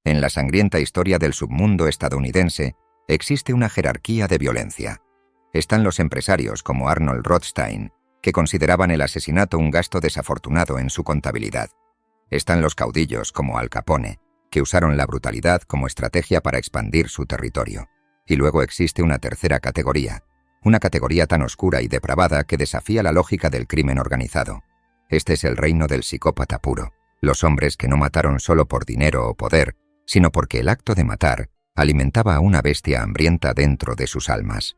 En la sangrienta historia del submundo estadounidense existe una jerarquía de violencia. Están los empresarios como Arnold Rothstein, que consideraban el asesinato un gasto desafortunado en su contabilidad. Están los caudillos como Al Capone, que usaron la brutalidad como estrategia para expandir su territorio. Y luego existe una tercera categoría, una categoría tan oscura y depravada que desafía la lógica del crimen organizado. Este es el reino del psicópata puro, los hombres que no mataron solo por dinero o poder, sino porque el acto de matar alimentaba a una bestia hambrienta dentro de sus almas.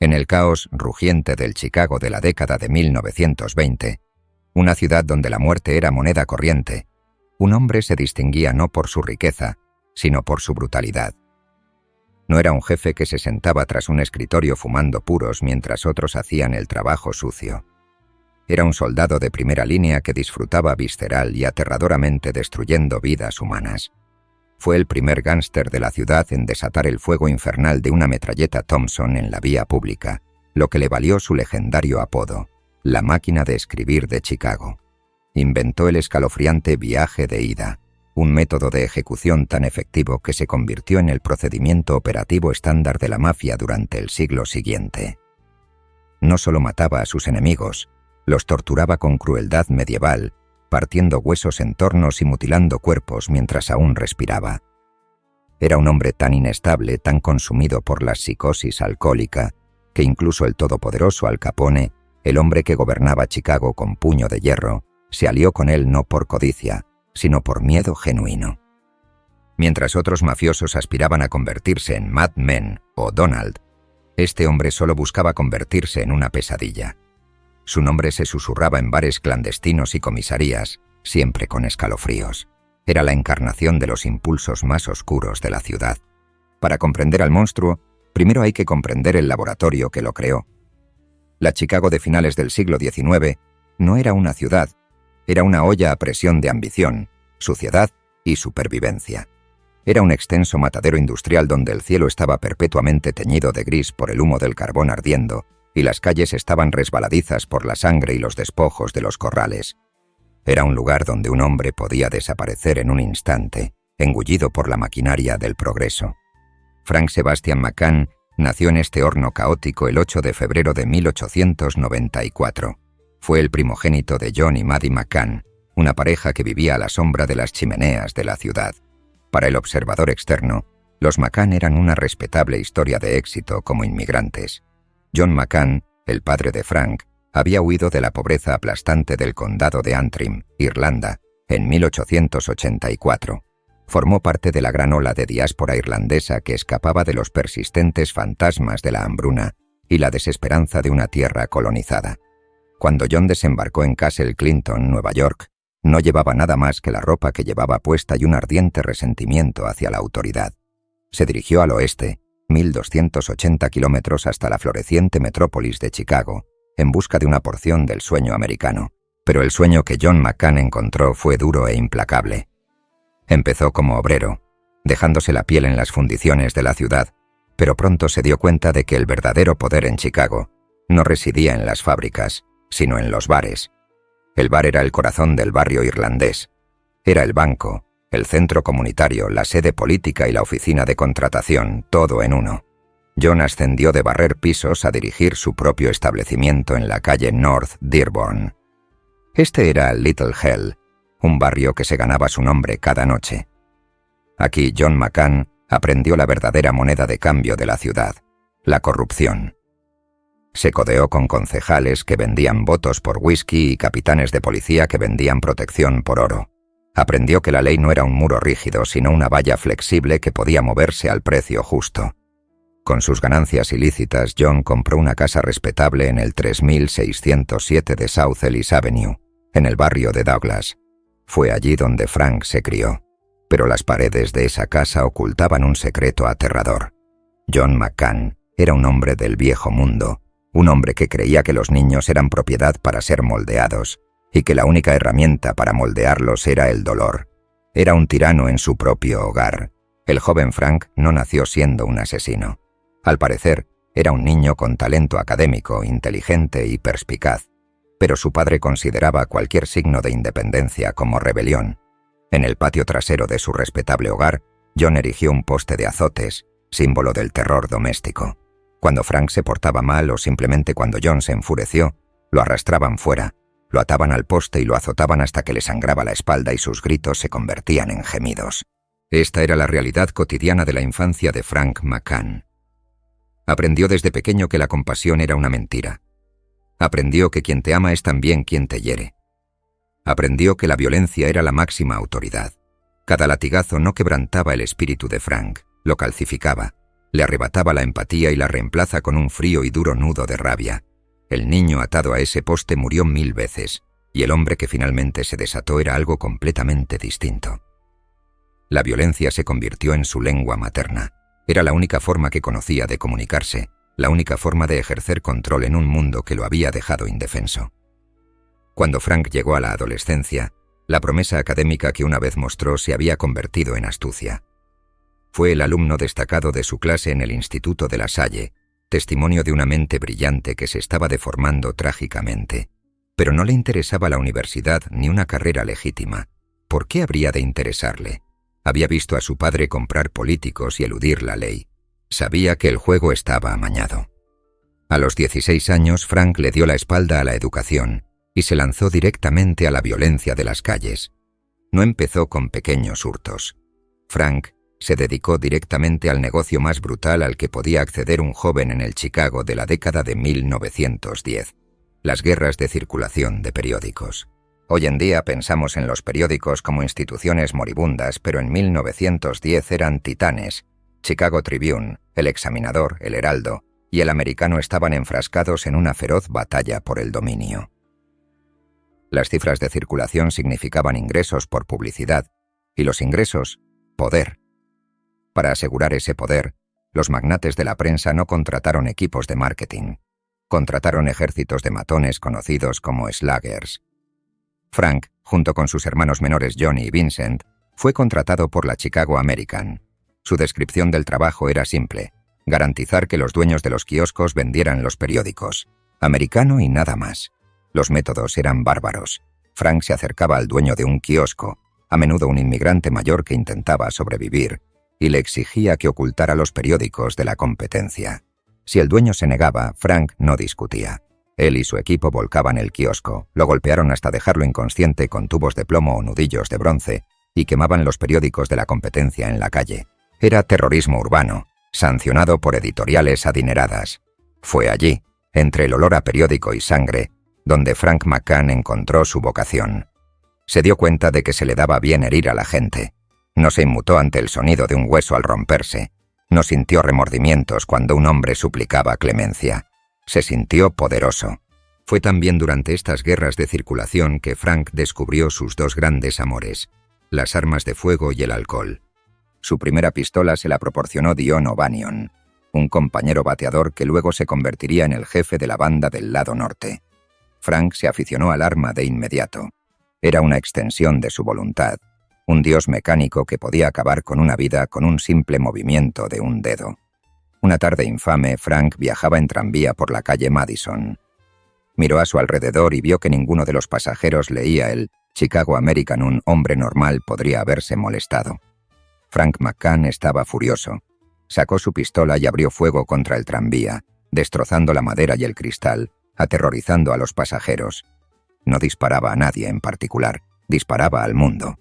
En el caos rugiente del Chicago de la década de 1920, una ciudad donde la muerte era moneda corriente, un hombre se distinguía no por su riqueza, sino por su brutalidad. No era un jefe que se sentaba tras un escritorio fumando puros mientras otros hacían el trabajo sucio. Era un soldado de primera línea que disfrutaba visceral y aterradoramente destruyendo vidas humanas. Fue el primer gángster de la ciudad en desatar el fuego infernal de una metralleta Thompson en la vía pública, lo que le valió su legendario apodo, la máquina de escribir de Chicago. Inventó el escalofriante viaje de ida, un método de ejecución tan efectivo que se convirtió en el procedimiento operativo estándar de la mafia durante el siglo siguiente. No solo mataba a sus enemigos, los torturaba con crueldad medieval, partiendo huesos en tornos y mutilando cuerpos mientras aún respiraba. Era un hombre tan inestable, tan consumido por la psicosis alcohólica, que incluso el todopoderoso Al Capone, el hombre que gobernaba Chicago con puño de hierro, se alió con él no por codicia, sino por miedo genuino. Mientras otros mafiosos aspiraban a convertirse en Mad Men o Donald, este hombre solo buscaba convertirse en una pesadilla. Su nombre se susurraba en bares clandestinos y comisarías, siempre con escalofríos. Era la encarnación de los impulsos más oscuros de la ciudad. Para comprender al monstruo, primero hay que comprender el laboratorio que lo creó. La Chicago de finales del siglo XIX no era una ciudad, era una olla a presión de ambición, suciedad y supervivencia. Era un extenso matadero industrial donde el cielo estaba perpetuamente teñido de gris por el humo del carbón ardiendo y las calles estaban resbaladizas por la sangre y los despojos de los corrales. Era un lugar donde un hombre podía desaparecer en un instante, engullido por la maquinaria del progreso. Frank Sebastian McCann nació en este horno caótico el 8 de febrero de 1894. Fue el primogénito de John y Maddie McCann, una pareja que vivía a la sombra de las chimeneas de la ciudad. Para el observador externo, los McCann eran una respetable historia de éxito como inmigrantes. John McCann, el padre de Frank, había huido de la pobreza aplastante del condado de Antrim, Irlanda, en 1884. Formó parte de la gran ola de diáspora irlandesa que escapaba de los persistentes fantasmas de la hambruna y la desesperanza de una tierra colonizada. Cuando John desembarcó en Castle Clinton, Nueva York, no llevaba nada más que la ropa que llevaba puesta y un ardiente resentimiento hacia la autoridad. Se dirigió al oeste, 1.280 kilómetros hasta la floreciente metrópolis de Chicago, en busca de una porción del sueño americano. Pero el sueño que John McCann encontró fue duro e implacable. Empezó como obrero, dejándose la piel en las fundiciones de la ciudad, pero pronto se dio cuenta de que el verdadero poder en Chicago no residía en las fábricas, sino en los bares. El bar era el corazón del barrio irlandés. Era el banco, el centro comunitario, la sede política y la oficina de contratación, todo en uno. John ascendió de barrer pisos a dirigir su propio establecimiento en la calle North Dearborn. Este era Little Hell, un barrio que se ganaba su nombre cada noche. Aquí John McCann aprendió la verdadera moneda de cambio de la ciudad, la corrupción. Se codeó con concejales que vendían votos por whisky y capitanes de policía que vendían protección por oro. Aprendió que la ley no era un muro rígido, sino una valla flexible que podía moverse al precio justo. Con sus ganancias ilícitas, John compró una casa respetable en el 3607 de South Ellis Avenue, en el barrio de Douglas. Fue allí donde Frank se crió, pero las paredes de esa casa ocultaban un secreto aterrador. John McCann era un hombre del viejo mundo, un hombre que creía que los niños eran propiedad para ser moldeados, y que la única herramienta para moldearlos era el dolor. Era un tirano en su propio hogar. El joven Frank no nació siendo un asesino. Al parecer, era un niño con talento académico, inteligente y perspicaz, pero su padre consideraba cualquier signo de independencia como rebelión. En el patio trasero de su respetable hogar, John erigió un poste de azotes, símbolo del terror doméstico. Cuando Frank se portaba mal o simplemente cuando John se enfureció, lo arrastraban fuera, lo ataban al poste y lo azotaban hasta que le sangraba la espalda y sus gritos se convertían en gemidos. Esta era la realidad cotidiana de la infancia de Frank McCann. Aprendió desde pequeño que la compasión era una mentira. Aprendió que quien te ama es también quien te hiere. Aprendió que la violencia era la máxima autoridad. Cada latigazo no quebrantaba el espíritu de Frank, lo calcificaba, le arrebataba la empatía y la reemplaza con un frío y duro nudo de rabia. El niño atado a ese poste murió 1000 veces, y el hombre que finalmente se desató era algo completamente distinto. La violencia se convirtió en su lengua materna. Era la única forma que conocía de comunicarse, la única forma de ejercer control en un mundo que lo había dejado indefenso. Cuando Frank llegó a la adolescencia, la promesa académica que una vez mostró se había convertido en astucia. Fue el alumno destacado de su clase en el Instituto de La Salle, testimonio de una mente brillante que se estaba deformando trágicamente. Pero no le interesaba la universidad ni una carrera legítima. ¿Por qué habría de interesarle? Había visto a su padre comprar políticos y eludir la ley. Sabía que el juego estaba amañado. A los 16 años, Frank le dio la espalda a la educación y se lanzó directamente a la violencia de las calles. No empezó con pequeños hurtos. Frank se dedicó directamente al negocio más brutal al que podía acceder un joven en el Chicago de la década de 1910, las guerras de circulación de periódicos. Hoy en día pensamos en los periódicos como instituciones moribundas, pero en 1910 eran titanes. Chicago Tribune, El Examinador, El Heraldo y El Americano estaban enfrascados en una feroz batalla por el dominio. Las cifras de circulación significaban ingresos por publicidad, y los ingresos, poder. Para asegurar ese poder, los magnates de la prensa no contrataron equipos de marketing. Contrataron ejércitos de matones conocidos como sluggers. Frank, junto con sus hermanos menores Johnny y Vincent, fue contratado por la Chicago American. Su descripción del trabajo era simple: garantizar que los dueños de los kioscos vendieran los periódicos. Americano y nada más. Los métodos eran bárbaros. Frank se acercaba al dueño de un kiosco, a menudo un inmigrante mayor que intentaba sobrevivir, y le exigía que ocultara los periódicos de la competencia. Si el dueño se negaba, Frank no discutía. Él y su equipo volcaban el kiosco, lo golpearon hasta dejarlo inconsciente con tubos de plomo o nudillos de bronce y quemaban los periódicos de la competencia en la calle. Era terrorismo urbano, sancionado por editoriales adineradas. Fue allí, entre el olor a periódico y sangre, donde Frank McCann encontró su vocación. Se dio cuenta de que se le daba bien herir a la gente. No se inmutó ante el sonido de un hueso al romperse. No sintió remordimientos cuando un hombre suplicaba clemencia. Se sintió poderoso. Fue también durante estas guerras de circulación que Frank descubrió sus dos grandes amores, las armas de fuego y el alcohol. Su primera pistola se la proporcionó Dion O'Banion, un compañero bateador que luego se convertiría en el jefe de la banda del lado norte. Frank se aficionó al arma de inmediato. Era una extensión de su voluntad, un dios mecánico que podía acabar con una vida con un simple movimiento de un dedo. Una tarde infame, Frank viajaba en tranvía por la calle Madison. Miró a su alrededor y vio que ninguno de los pasajeros leía el Chicago American. Un hombre normal podría haberse molestado. Frank McCann estaba furioso. Sacó su pistola y abrió fuego contra el tranvía, destrozando la madera y el cristal, aterrorizando a los pasajeros. No disparaba a nadie en particular, disparaba al mundo.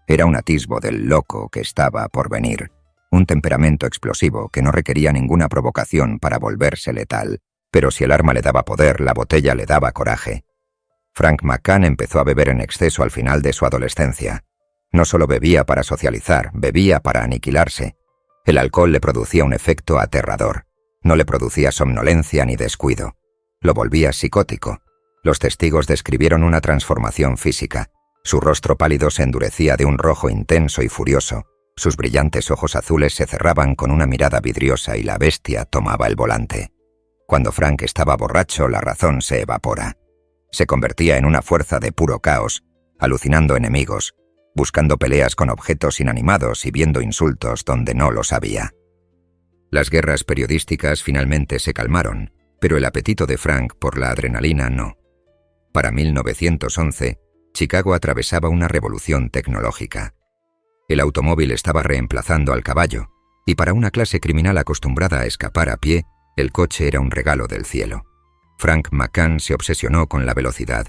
Era un atisbo del loco que estaba por venir, un temperamento explosivo que no requería ninguna provocación para volverse letal, pero si el arma le daba poder, la botella le daba coraje. Frank McCann empezó a beber en exceso al final de su adolescencia. No solo bebía para socializar, bebía para aniquilarse. El alcohol le producía un efecto aterrador. No le producía somnolencia ni descuido. Lo volvía psicótico. Los testigos describieron una transformación física. Su rostro pálido se endurecía de un rojo intenso y furioso. Sus brillantes ojos azules se cerraban con una mirada vidriosa y la bestia tomaba el volante. Cuando Frank estaba borracho, la razón se evapora. Se convertía en una fuerza de puro caos, alucinando enemigos, buscando peleas con objetos inanimados y viendo insultos donde no los había. Las guerras periodísticas finalmente se calmaron, pero el apetito de Frank por la adrenalina no. Para 1911, Chicago atravesaba una revolución tecnológica. El automóvil estaba reemplazando al caballo, y para una clase criminal acostumbrada a escapar a pie, el coche era un regalo del cielo. Frank McCann se obsesionó con la velocidad.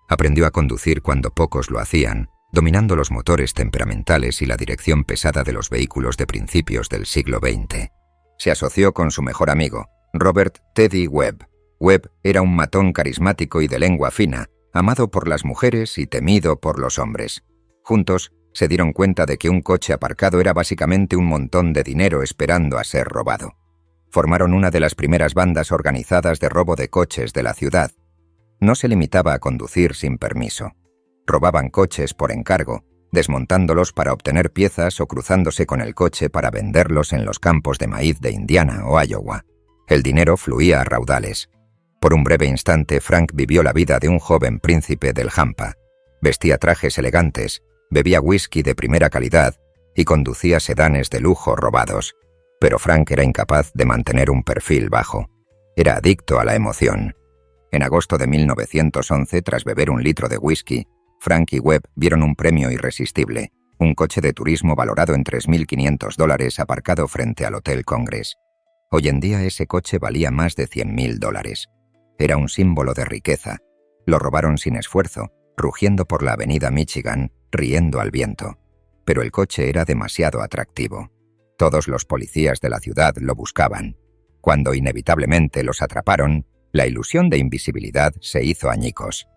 Aprendió a conducir cuando pocos lo hacían, dominando los motores temperamentales y la dirección pesada de los vehículos de principios del siglo XX. Se asoció con su mejor amigo, Robert Teddy Webb. Webb era un matón carismático y de lengua fina, amado por las mujeres y temido por los hombres. Juntos, se dieron cuenta de que un coche aparcado era básicamente un montón de dinero esperando a ser robado. Formaron una de las primeras bandas organizadas de robo de coches de la ciudad. No se limitaba a conducir sin permiso. Robaban coches por encargo, desmontándolos para obtener piezas o cruzándose con el coche para venderlos en los campos de maíz de Indiana o Iowa. El dinero fluía a raudales. Por un breve instante, Frank vivió la vida de un joven príncipe del hampa. Vestía trajes elegantes, bebía whisky de primera calidad y conducía sedanes de lujo robados. Pero Frank era incapaz de mantener un perfil bajo. Era adicto a la emoción. En agosto de 1911, tras beber un litro de whisky, Frank y Webb vieron un premio irresistible, un coche de turismo valorado en $3.500 aparcado frente al Hotel Congress. Hoy en día ese coche valía más de $100.000. Era un símbolo de riqueza. Lo robaron sin esfuerzo, rugiendo por la avenida Michigan, riendo al viento. Pero el coche era demasiado atractivo. Todos los policías de la ciudad lo buscaban. Cuando inevitablemente los atraparon, la ilusión de invisibilidad se hizo añicos.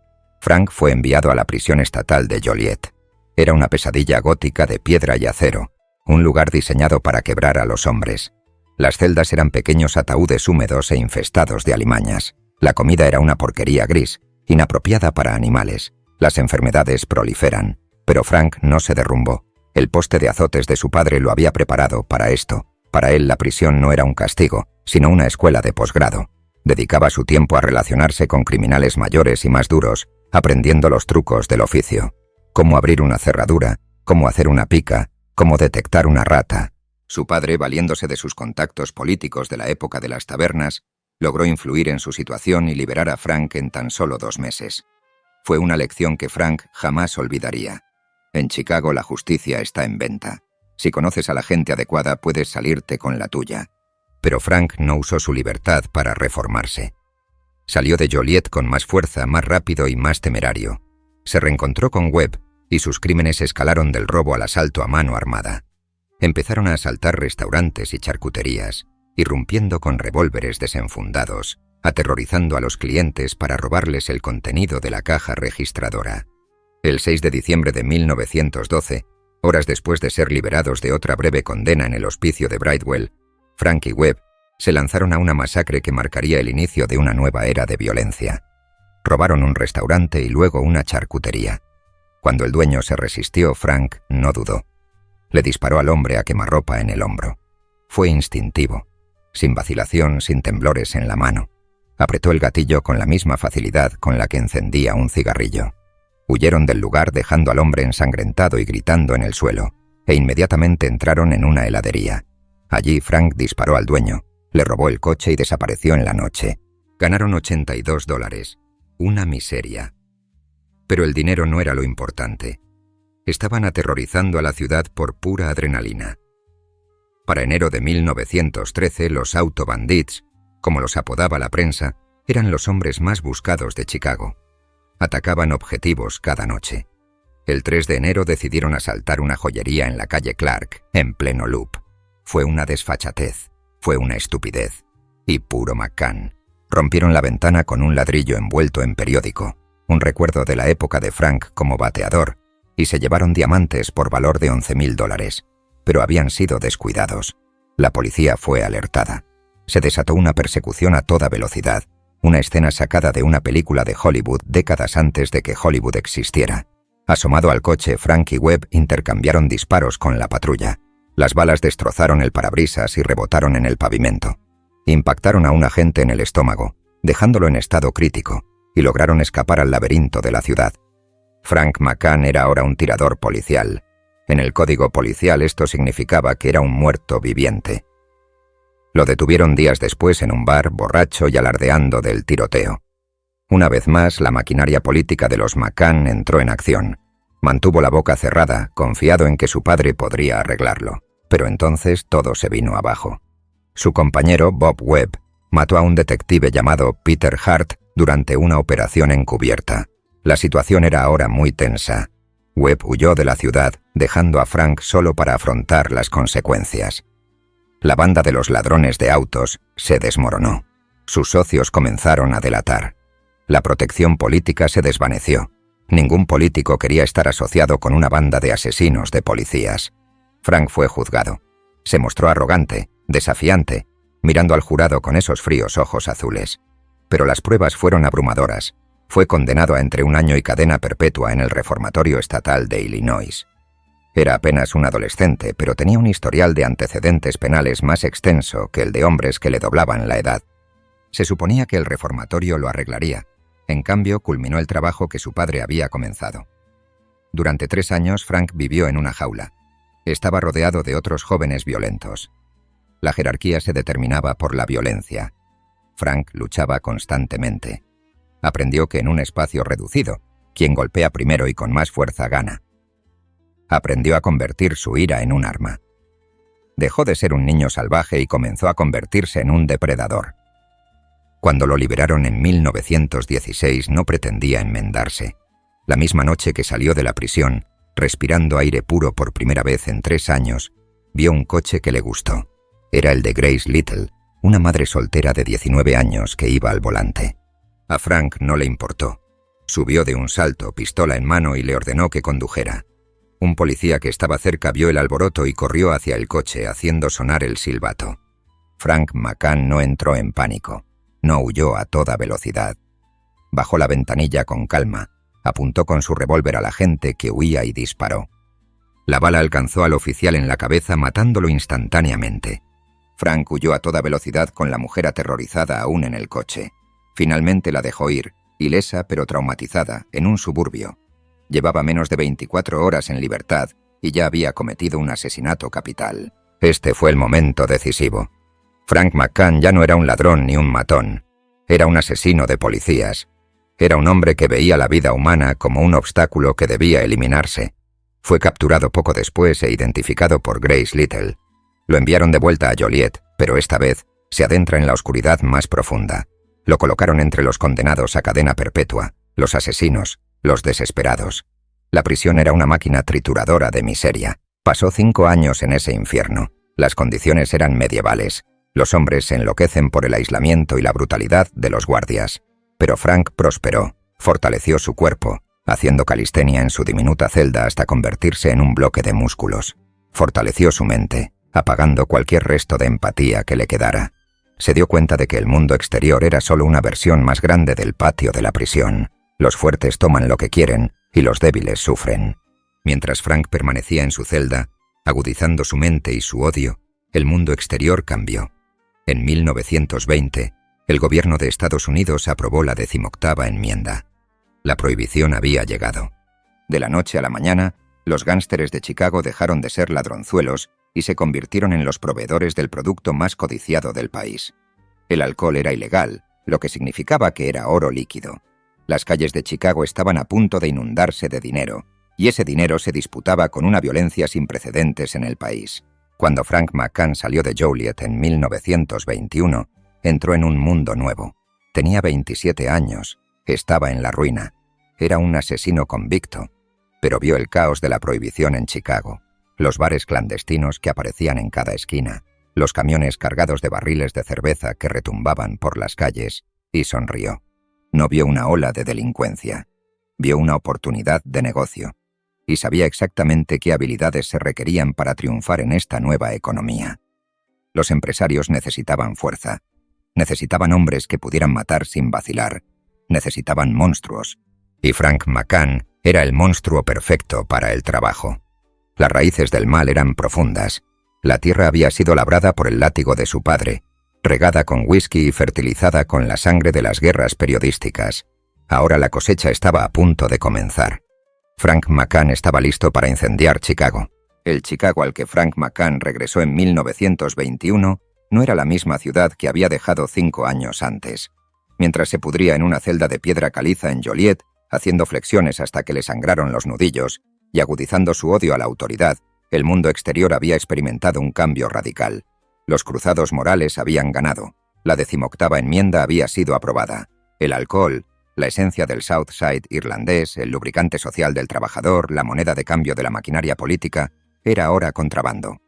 Frank fue enviado a la prisión estatal de Joliet. Era una pesadilla gótica de piedra y acero, un lugar diseñado para quebrar a los hombres. Las celdas eran pequeños ataúdes húmedos e infestados de alimañas. La comida era una porquería gris, inapropiada para animales. Las enfermedades proliferan, pero Frank no se derrumbó. El poste de azotes de su padre lo había preparado para esto. Para él la prisión no era un castigo, sino una escuela de posgrado. Dedicaba su tiempo a relacionarse con criminales mayores y más duros, aprendiendo los trucos del oficio. Cómo abrir una cerradura, cómo hacer una pica, cómo detectar una rata. Su padre, valiéndose de sus contactos políticos de la época de las tabernas, logró influir en su situación y liberar a Frank en tan solo 2 meses. Fue una lección que Frank jamás olvidaría. En Chicago la justicia está en venta. Si conoces a la gente adecuada puedes salirte con la tuya. Pero Frank no usó su libertad para reformarse. Salió de Joliet con más fuerza, más rápido y más temerario. Se reencontró con Webb y sus crímenes escalaron del robo al asalto a mano armada. Empezaron a asaltar restaurantes y charcuterías, irrumpiendo con revólveres desenfundados, aterrorizando a los clientes para robarles el contenido de la caja registradora. El 6 de diciembre de 1912, horas después de ser liberados de otra breve condena en el hospicio de Bridewell, Frank y Webb se lanzaron a una masacre que marcaría el inicio de una nueva era de violencia. Robaron un restaurante y luego una charcutería. Cuando el dueño se resistió, Frank no dudó. Le disparó al hombre a quemarropa en el hombro. Fue instintivo, sin vacilación, sin temblores en la mano. Apretó el gatillo con la misma facilidad con la que encendía un cigarrillo. Huyeron del lugar dejando al hombre ensangrentado y gritando en el suelo, e inmediatamente entraron en una heladería. Allí Frank disparó al dueño, le robó el coche y desapareció en la noche. Ganaron $82, una miseria. Pero el dinero no era lo importante. Estaban aterrorizando a la ciudad por pura adrenalina. Para enero de 1913, los Auto Bandits, como los apodaba la prensa, eran los hombres más buscados de Chicago. Atacaban objetivos cada noche. El 3 de enero decidieron asaltar una joyería en la calle Clark, en pleno Loop. Fue una desfachatez, fue una estupidez. Y puro McCann. Rompieron la ventana con un ladrillo envuelto en periódico, un recuerdo de la época de Frank como bateador, y se llevaron diamantes por valor de $11.000. Pero habían sido descuidados. La policía fue alertada. Se desató una persecución a toda velocidad, una escena sacada de una película de Hollywood décadas antes de que Hollywood existiera. Asomado al coche, Frank y Webb intercambiaron disparos con la patrulla. Las balas destrozaron el parabrisas y rebotaron en el pavimento. Impactaron a un agente en el estómago, dejándolo en estado crítico, y lograron escapar al laberinto de la ciudad. Frank McCann era ahora un tirador policial. En el código policial esto significaba que era un muerto viviente. Lo detuvieron días después en un bar, borracho y alardeando del tiroteo. Una vez más, la maquinaria política de los McCann entró en acción. Mantuvo la boca cerrada, confiado en que su padre podría arreglarlo. Pero entonces todo se vino abajo. Su compañero, Bob Webb, mató a un detective llamado Peter Hart durante una operación encubierta. La situación era ahora muy tensa. Webb huyó de la ciudad, dejando a Frank solo para afrontar las consecuencias. La banda de los ladrones de autos se desmoronó. Sus socios comenzaron a delatar. La protección política se desvaneció. Ningún político quería estar asociado con una banda de asesinos de policías. Frank fue juzgado. Se mostró arrogante, desafiante, mirando al jurado con esos fríos ojos azules. Pero las pruebas fueron abrumadoras. Fue condenado a entre 1 año y cadena perpetua en el reformatorio estatal de Illinois. Era apenas un adolescente, pero tenía un historial de antecedentes penales más extenso que el de hombres que le doblaban la edad. Se suponía que el reformatorio lo arreglaría. En cambio, culminó el trabajo que su padre había comenzado. Durante 3 años, Frank vivió en una jaula. Estaba rodeado de otros jóvenes violentos. La jerarquía se determinaba por la violencia. Frank luchaba constantemente. Aprendió que en un espacio reducido, quien golpea primero y con más fuerza gana. Aprendió a convertir su ira en un arma. Dejó de ser un niño salvaje y comenzó a convertirse en un depredador. Cuando lo liberaron en 1916 no pretendía enmendarse. La misma noche que salió de la prisión, respirando aire puro por primera vez en 3 años, vio un coche que le gustó. Era el de Grace Little, una madre soltera de 19 años que iba al volante. A Frank no le importó. Subió de un salto, pistola en mano, y le ordenó que condujera. Un policía que estaba cerca vio el alboroto y corrió hacia el coche, haciendo sonar el silbato. Frank McCann no entró en pánico. No huyó a toda velocidad. Bajó la ventanilla con calma, apuntó con su revólver a la gente que huía y disparó. La bala alcanzó al oficial en la cabeza, matándolo instantáneamente. Frank huyó a toda velocidad con la mujer aterrorizada aún en el coche. Finalmente la dejó ir, ilesa pero traumatizada, en un suburbio. Llevaba menos de 24 horas en libertad y ya había cometido un asesinato capital. Este fue el momento decisivo. Frank McCann ya no era un ladrón ni un matón. Era un asesino de policías. Era un hombre que veía la vida humana como un obstáculo que debía eliminarse. Fue capturado poco después e identificado por Grace Little. Lo enviaron de vuelta a Joliet, pero esta vez se adentra en la oscuridad más profunda. Lo colocaron entre los condenados a cadena perpetua, los asesinos, los desesperados. La prisión era una máquina trituradora de miseria. Pasó 5 años en ese infierno. Las condiciones eran medievales. Los hombres se enloquecen por el aislamiento y la brutalidad de los guardias. Pero Frank prosperó, fortaleció su cuerpo, haciendo calistenia en su diminuta celda hasta convertirse en un bloque de músculos. Fortaleció su mente, apagando cualquier resto de empatía que le quedara. Se dio cuenta de que el mundo exterior era solo una versión más grande del patio de la prisión. Los fuertes toman lo que quieren y los débiles sufren. Mientras Frank permanecía en su celda, agudizando su mente y su odio, el mundo exterior cambió. En 1920, el gobierno de Estados Unidos aprobó la 18ª enmienda. La prohibición había llegado. De la noche a la mañana, los gánsteres de Chicago dejaron de ser ladronzuelos y se convirtieron en los proveedores del producto más codiciado del país. El alcohol era ilegal, lo que significaba que era oro líquido. Las calles de Chicago estaban a punto de inundarse de dinero, y ese dinero se disputaba con una violencia sin precedentes en el país. Cuando Frank McCann salió de Joliet en 1921, entró en un mundo nuevo. Tenía 27 años, estaba en la ruina. Era un asesino convicto, pero vio el caos de la prohibición en Chicago. Los bares clandestinos que aparecían en cada esquina, los camiones cargados de barriles de cerveza que retumbaban por las calles, y sonrió. No vio una ola de delincuencia, vio una oportunidad de negocio, y sabía exactamente qué habilidades se requerían para triunfar en esta nueva economía. Los empresarios necesitaban fuerza, necesitaban hombres que pudieran matar sin vacilar, necesitaban monstruos, y Frank McCann era el monstruo perfecto para el trabajo. Las raíces del mal eran profundas. La tierra había sido labrada por el látigo de su padre, regada con whisky y fertilizada con la sangre de las guerras periodísticas. Ahora la cosecha estaba a punto de comenzar. Frank McCann estaba listo para incendiar Chicago. El Chicago al que Frank McCann regresó en 1921 no era la misma ciudad que había dejado 5 años antes. Mientras se pudría en una celda de piedra caliza en Joliet, haciendo flexiones hasta que le sangraron los nudillos, y agudizando su odio a la autoridad, el mundo exterior había experimentado un cambio radical. Los cruzados morales habían ganado. La 18ª enmienda había sido aprobada. El alcohol, la esencia del South Side irlandés, el lubricante social del trabajador, la moneda de cambio de la maquinaria política, era ahora contrabando.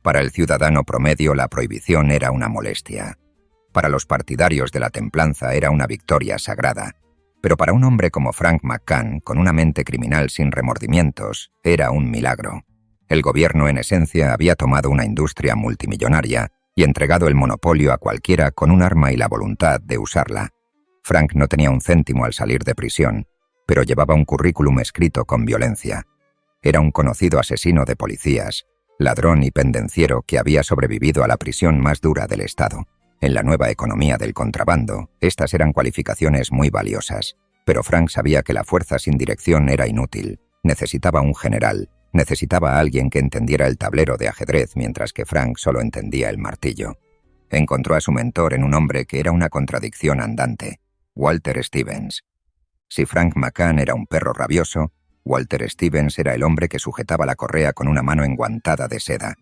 Para el ciudadano promedio la prohibición era una molestia. Para los partidarios de la templanza era una victoria sagrada. Pero para un hombre como Frank McCann, con una mente criminal sin remordimientos, era un milagro. El gobierno, en esencia, había tomado una industria multimillonaria y entregado el monopolio a cualquiera con un arma y la voluntad de usarla. Frank no tenía un céntimo al salir de prisión, pero llevaba un currículum escrito con violencia. Era un conocido asesino de policías, ladrón y pendenciero que había sobrevivido a la prisión más dura del Estado. En la nueva economía del contrabando, estas eran cualificaciones muy valiosas, pero Frank sabía que la fuerza sin dirección era inútil. Necesitaba un general, necesitaba a alguien que entendiera el tablero de ajedrez mientras que Frank solo entendía el martillo. Encontró a su mentor en un hombre que era una contradicción andante, Walter Stevens. Si Frank McCann era un perro rabioso, Walter Stevens era el hombre que sujetaba la correa con una mano enguantada de seda.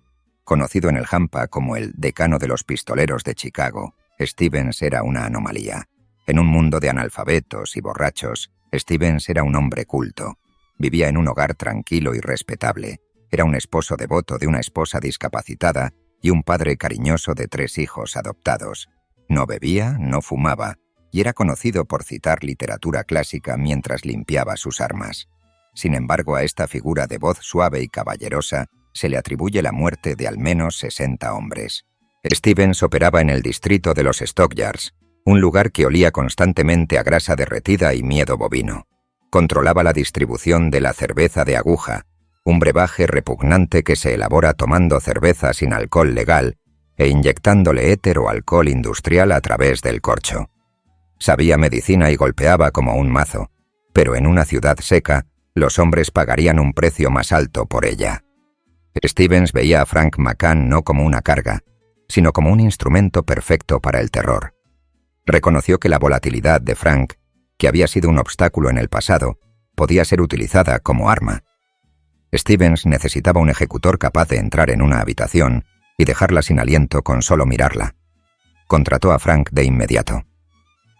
Conocido en el hampa como el decano de los pistoleros de Chicago, Stevens era una anomalía. En un mundo de analfabetos y borrachos, Stevens era un hombre culto. Vivía en un hogar tranquilo y respetable. Era un esposo devoto de una esposa discapacitada y un padre cariñoso de 3 hijos adoptados. No bebía, no fumaba, y era conocido por citar literatura clásica mientras limpiaba sus armas. Sin embargo, a esta figura de voz suave y caballerosa se le atribuye la muerte de al menos 60 hombres. Stevens operaba en el distrito de los Stockyards, un lugar que olía constantemente a grasa derretida y miedo bovino. Controlaba la distribución de la cerveza de aguja, un brebaje repugnante que se elabora tomando cerveza sin alcohol legal e inyectándole éter o alcohol industrial a través del corcho. Sabía medicina y golpeaba como un mazo, pero en una ciudad seca, los hombres pagarían un precio más alto por ella. Stevens veía a Frank McCann no como una carga, sino como un instrumento perfecto para el terror. Reconoció que la volatilidad de Frank, que había sido un obstáculo en el pasado, podía ser utilizada como arma. Stevens necesitaba un ejecutor capaz de entrar en una habitación y dejarla sin aliento con solo mirarla. Contrató a Frank de inmediato.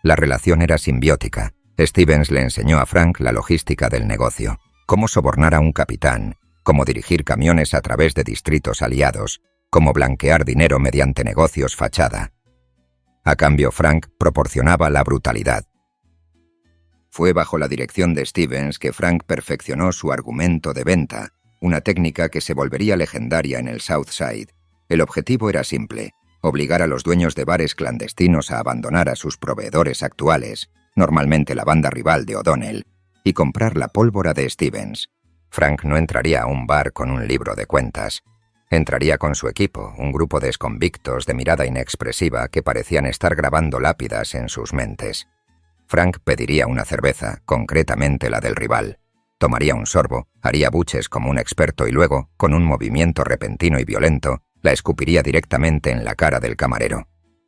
La relación era simbiótica. Stevens le enseñó a Frank la logística del negocio, cómo sobornar a un capitán, cómo dirigir camiones a través de distritos aliados, cómo blanquear dinero mediante negocios fachada. A cambio, Frank proporcionaba la brutalidad. Fue bajo la dirección de Stevens que Frank perfeccionó su argumento de venta, una técnica que se volvería legendaria en el South Side. El objetivo era simple: obligar a los dueños de bares clandestinos a abandonar a sus proveedores actuales, normalmente la banda rival de O'Donnell, y comprar la pólvora de Stevens. Frank no entraría a un bar con un libro de cuentas. Entraría con su equipo, un grupo de exconvictos de mirada inexpresiva que parecían estar grabando lápidas en sus mentes. Frank pediría una cerveza, concretamente la del rival. Tomaría un sorbo, haría buches como un experto y luego, con un movimiento repentino y violento, la escupiría directamente en la cara del camarero.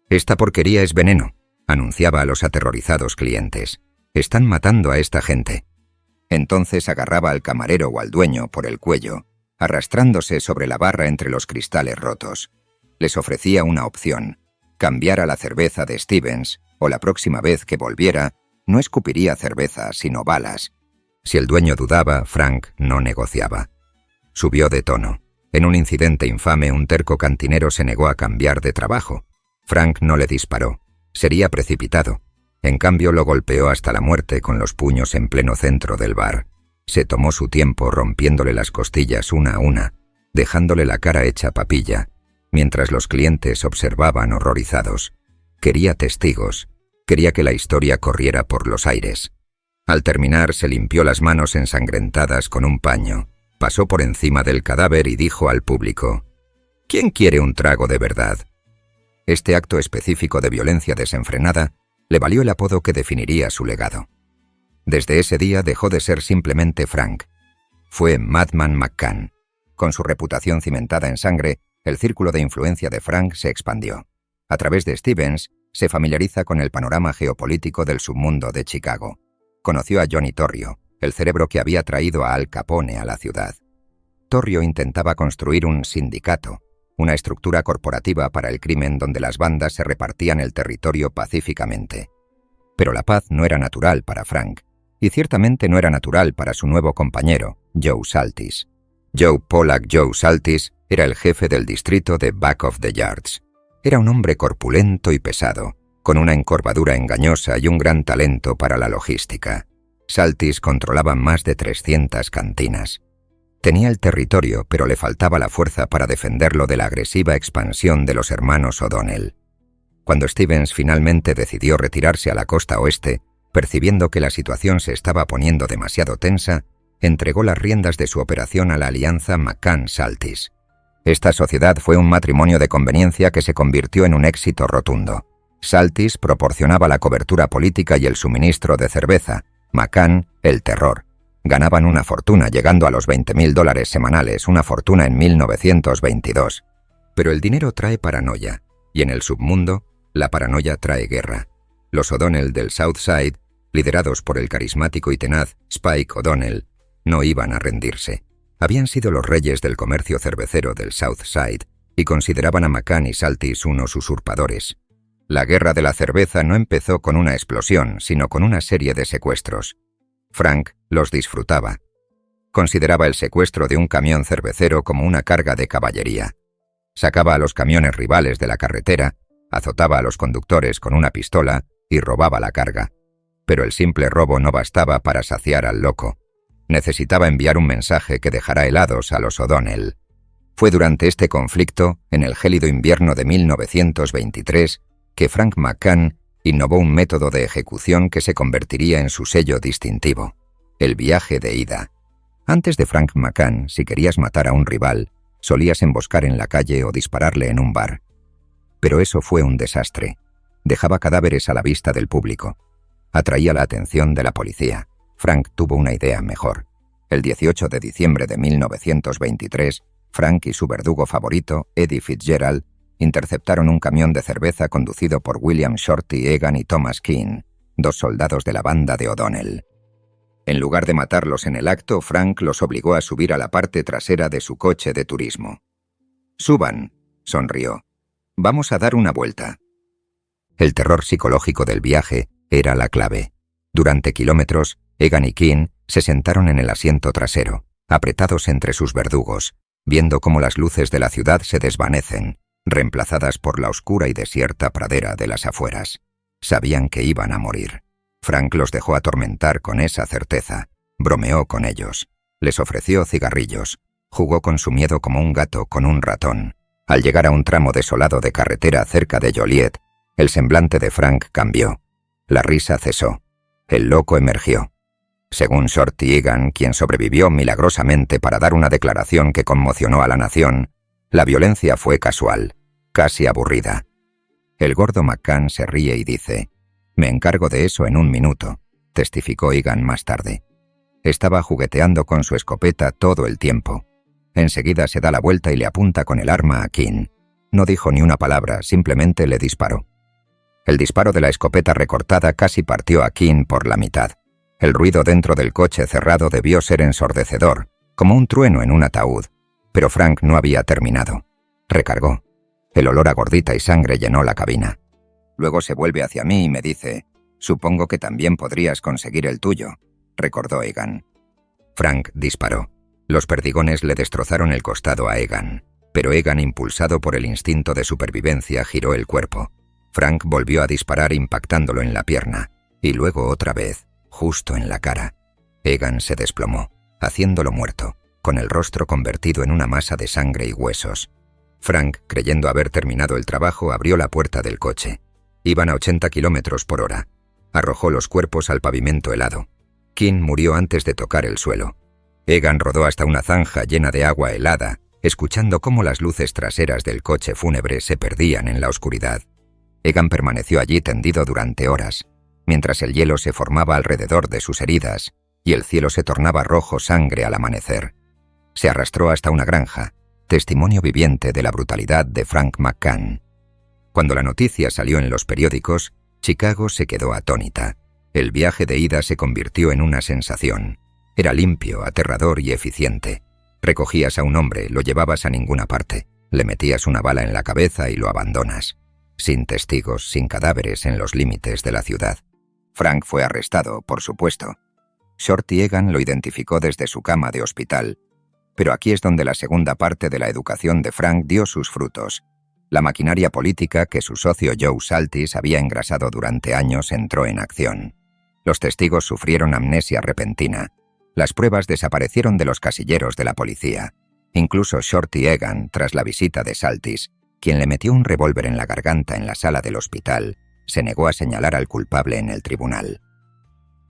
«Esta porquería es veneno», anunciaba a los aterrorizados clientes. «Están matando a esta gente». Entonces agarraba al camarero o al dueño por el cuello, arrastrándose sobre la barra entre los cristales rotos. Les ofrecía una opción: cambiar a la cerveza de Stevens, o la próxima vez que volviera, no escupiría cerveza, sino balas. Si el dueño dudaba, Frank no negociaba. Subió de tono. En un incidente infame, un terco cantinero se negó a cambiar de trabajo. Frank no le disparó. Sería precipitado. En cambio, lo golpeó hasta la muerte con los puños en pleno centro del bar. Se tomó su tiempo rompiéndole las costillas una a una, dejándole la cara hecha papilla, mientras los clientes observaban horrorizados. Quería testigos. Quería que la historia corriera por los aires. Al terminar, se limpió las manos ensangrentadas con un paño, pasó por encima del cadáver y dijo al público: «¿Quién quiere un trago de verdad?». Este acto específico de violencia desenfrenada le valió el apodo que definiría su legado. Desde ese día dejó de ser simplemente Frank. Fue Madman McCann. Con su reputación cimentada en sangre, el círculo de influencia de Frank se expandió. A través de Stevens, se familiariza con el panorama geopolítico del submundo de Chicago. Conoció a Johnny Torrio, el cerebro que había traído a Al Capone a la ciudad. Torrio intentaba construir un sindicato, una estructura corporativa para el crimen donde las bandas se repartían el territorio pacíficamente. Pero la paz no era natural para Frank, y ciertamente no era natural para su nuevo compañero, Joe Saltis. Joe Pollack Joe Saltis era el jefe del distrito de Back of the Yards. Era un hombre corpulento y pesado, con una encorvadura engañosa y un gran talento para la logística. Saltis controlaba más de 300 cantinas. Tenía el territorio, pero le faltaba la fuerza para defenderlo de la agresiva expansión de los hermanos O'Donnell. Cuando Stevens finalmente decidió retirarse a la costa oeste, percibiendo que la situación se estaba poniendo demasiado tensa, entregó las riendas de su operación a la alianza McCann-Saltis. Esta sociedad fue un matrimonio de conveniencia que se convirtió en un éxito rotundo. Saltis proporcionaba la cobertura política y el suministro de cerveza, McCann, el terror. Ganaban una fortuna, llegando a los $20,000 semanales, una fortuna en 1922. Pero el dinero trae paranoia, y en el submundo, la paranoia trae guerra. Los O'Donnell del South Side, liderados por el carismático y tenaz Spike O'Donnell, no iban a rendirse. Habían sido los reyes del comercio cervecero del South Side y consideraban a McCann y Saltis unos usurpadores. La guerra de la cerveza no empezó con una explosión, sino con una serie de secuestros. Frank los disfrutaba. Consideraba el secuestro de un camión cervecero como una carga de caballería. Sacaba a los camiones rivales de la carretera, azotaba a los conductores con una pistola y robaba la carga. Pero el simple robo no bastaba para saciar al loco. Necesitaba enviar un mensaje que dejara helados a los O'Donnell. Fue durante este conflicto, en el gélido invierno de 1923, que Frank McCann innovó un método de ejecución que se convertiría en su sello distintivo: el viaje de ida. Antes de Frank McCann, si querías matar a un rival, solías emboscar en la calle o dispararle en un bar. Pero eso fue un desastre. Dejaba cadáveres a la vista del público. Atraía la atención de la policía. Frank tuvo una idea mejor. El 18 de diciembre de 1923, Frank y su verdugo favorito, Eddie Fitzgerald, interceptaron un camión de cerveza conducido por William Shorty Egan y Thomas Keane, 2 soldados de la banda de O'Donnell. En lugar de matarlos en el acto, Frank los obligó a subir a la parte trasera de su coche de turismo. «Suban», sonrió. «Vamos a dar una vuelta». El terror psicológico del viaje era la clave. Durante kilómetros, Egan y Keane se sentaron en el asiento trasero, apretados entre sus verdugos, viendo cómo las luces de la ciudad se desvanecen, reemplazadas por la oscura y desierta pradera de las afueras. Sabían que iban a morir. Frank los dejó atormentar con esa certeza. Bromeó con ellos. Les ofreció cigarrillos. Jugó con su miedo como un gato con un ratón. Al llegar a un tramo desolado de carretera cerca de Joliet, el semblante de Frank cambió. La risa cesó. El loco emergió. Según Shorty Egan, quien sobrevivió milagrosamente para dar una declaración que conmocionó a la nación, la violencia fue casual, casi aburrida. El gordo McCann se ríe y dice: «Me encargo de eso en un minuto», testificó Egan más tarde. Estaba jugueteando con su escopeta todo el tiempo. Enseguida se da la vuelta y le apunta con el arma a Keane. No dijo ni una palabra, simplemente le disparó. El disparo de la escopeta recortada casi partió a Keane por la mitad. El ruido dentro del coche cerrado debió ser ensordecedor, como un trueno en un ataúd. Pero Frank no había terminado. Recargó. El olor a gordita y sangre llenó la cabina. Luego se vuelve hacia mí y me dice: «Supongo que también podrías conseguir el tuyo», recordó Egan. Frank disparó. Los perdigones le destrozaron el costado a Egan, pero Egan, impulsado por el instinto de supervivencia, giró el cuerpo. Frank volvió a disparar impactándolo en la pierna, y luego otra vez, justo en la cara. Egan se desplomó, haciéndolo muerto, con el rostro convertido en una masa de sangre y huesos. Frank, creyendo haber terminado el trabajo, abrió la puerta del coche. Iban a 80 kilómetros por hora. Arrojó los cuerpos al pavimento helado. Keane murió antes de tocar el suelo. Egan rodó hasta una zanja llena de agua helada, escuchando cómo las luces traseras del coche fúnebre se perdían en la oscuridad. Egan permaneció allí tendido durante horas, mientras el hielo se formaba alrededor de sus heridas y el cielo se tornaba rojo sangre al amanecer. Se arrastró hasta una granja, testimonio viviente de la brutalidad de Frank McCann. Cuando la noticia salió en los periódicos, Chicago se quedó atónita. El viaje de ida se convirtió en una sensación. Era limpio, aterrador y eficiente. Recogías a un hombre, lo llevabas a ninguna parte, le metías una bala en la cabeza y lo abandonas. Sin testigos, sin cadáveres en los límites de la ciudad. Frank fue arrestado, por supuesto. Shorty Egan lo identificó desde su cama de hospital. Pero aquí es donde la segunda parte de la educación de Frank dio sus frutos. La maquinaria política que su socio Joe Saltis había engrasado durante años entró en acción. Los testigos sufrieron amnesia repentina. Las pruebas desaparecieron de los casilleros de la policía. Incluso Shorty Egan, tras la visita de Saltis, quien le metió un revólver en la garganta en la sala del hospital, se negó a señalar al culpable en el tribunal.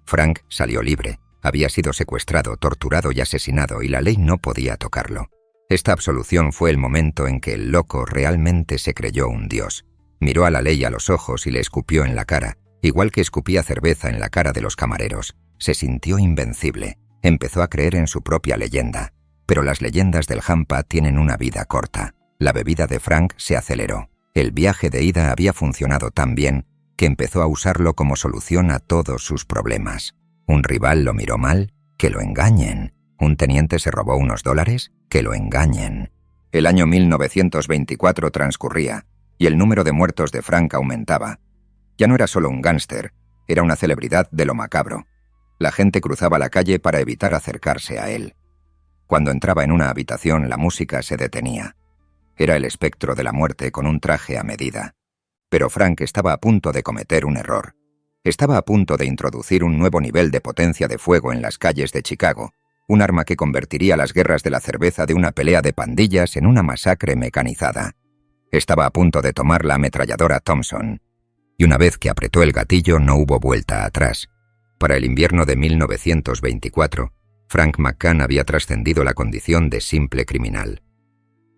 Frank salió libre. Había sido secuestrado, torturado y asesinado y la ley no podía tocarlo. Esta absolución fue el momento en que el loco realmente se creyó un dios. Miró a la ley a los ojos y le escupió en la cara, igual que escupía cerveza en la cara de los camareros. Se sintió invencible. Empezó a creer en su propia leyenda. Pero las leyendas del hampa tienen una vida corta. La bebida de Frank se aceleró. El viaje de ida había funcionado tan bien que empezó a usarlo como solución a todos sus problemas. Un rival lo miró mal, que lo engañen. Un teniente se robó unos $, que lo engañen. El año 1924 transcurría y el número de muertos de Frank aumentaba. Ya no era solo un gángster, era una celebridad de lo macabro. La gente cruzaba la calle para evitar acercarse a él. Cuando entraba en una habitación, la música se detenía. Era el espectro de la muerte con un traje a medida. Pero Frank estaba a punto de cometer un error. Estaba a punto de introducir un nuevo nivel de potencia de fuego en las calles de Chicago, un arma que convertiría las guerras de la cerveza de una pelea de pandillas en una masacre mecanizada. Estaba a punto de tomar la ametralladora Thompson. Y una vez que apretó el gatillo no hubo vuelta atrás. Para el invierno de 1924, Frank McCann había trascendido la condición de simple criminal.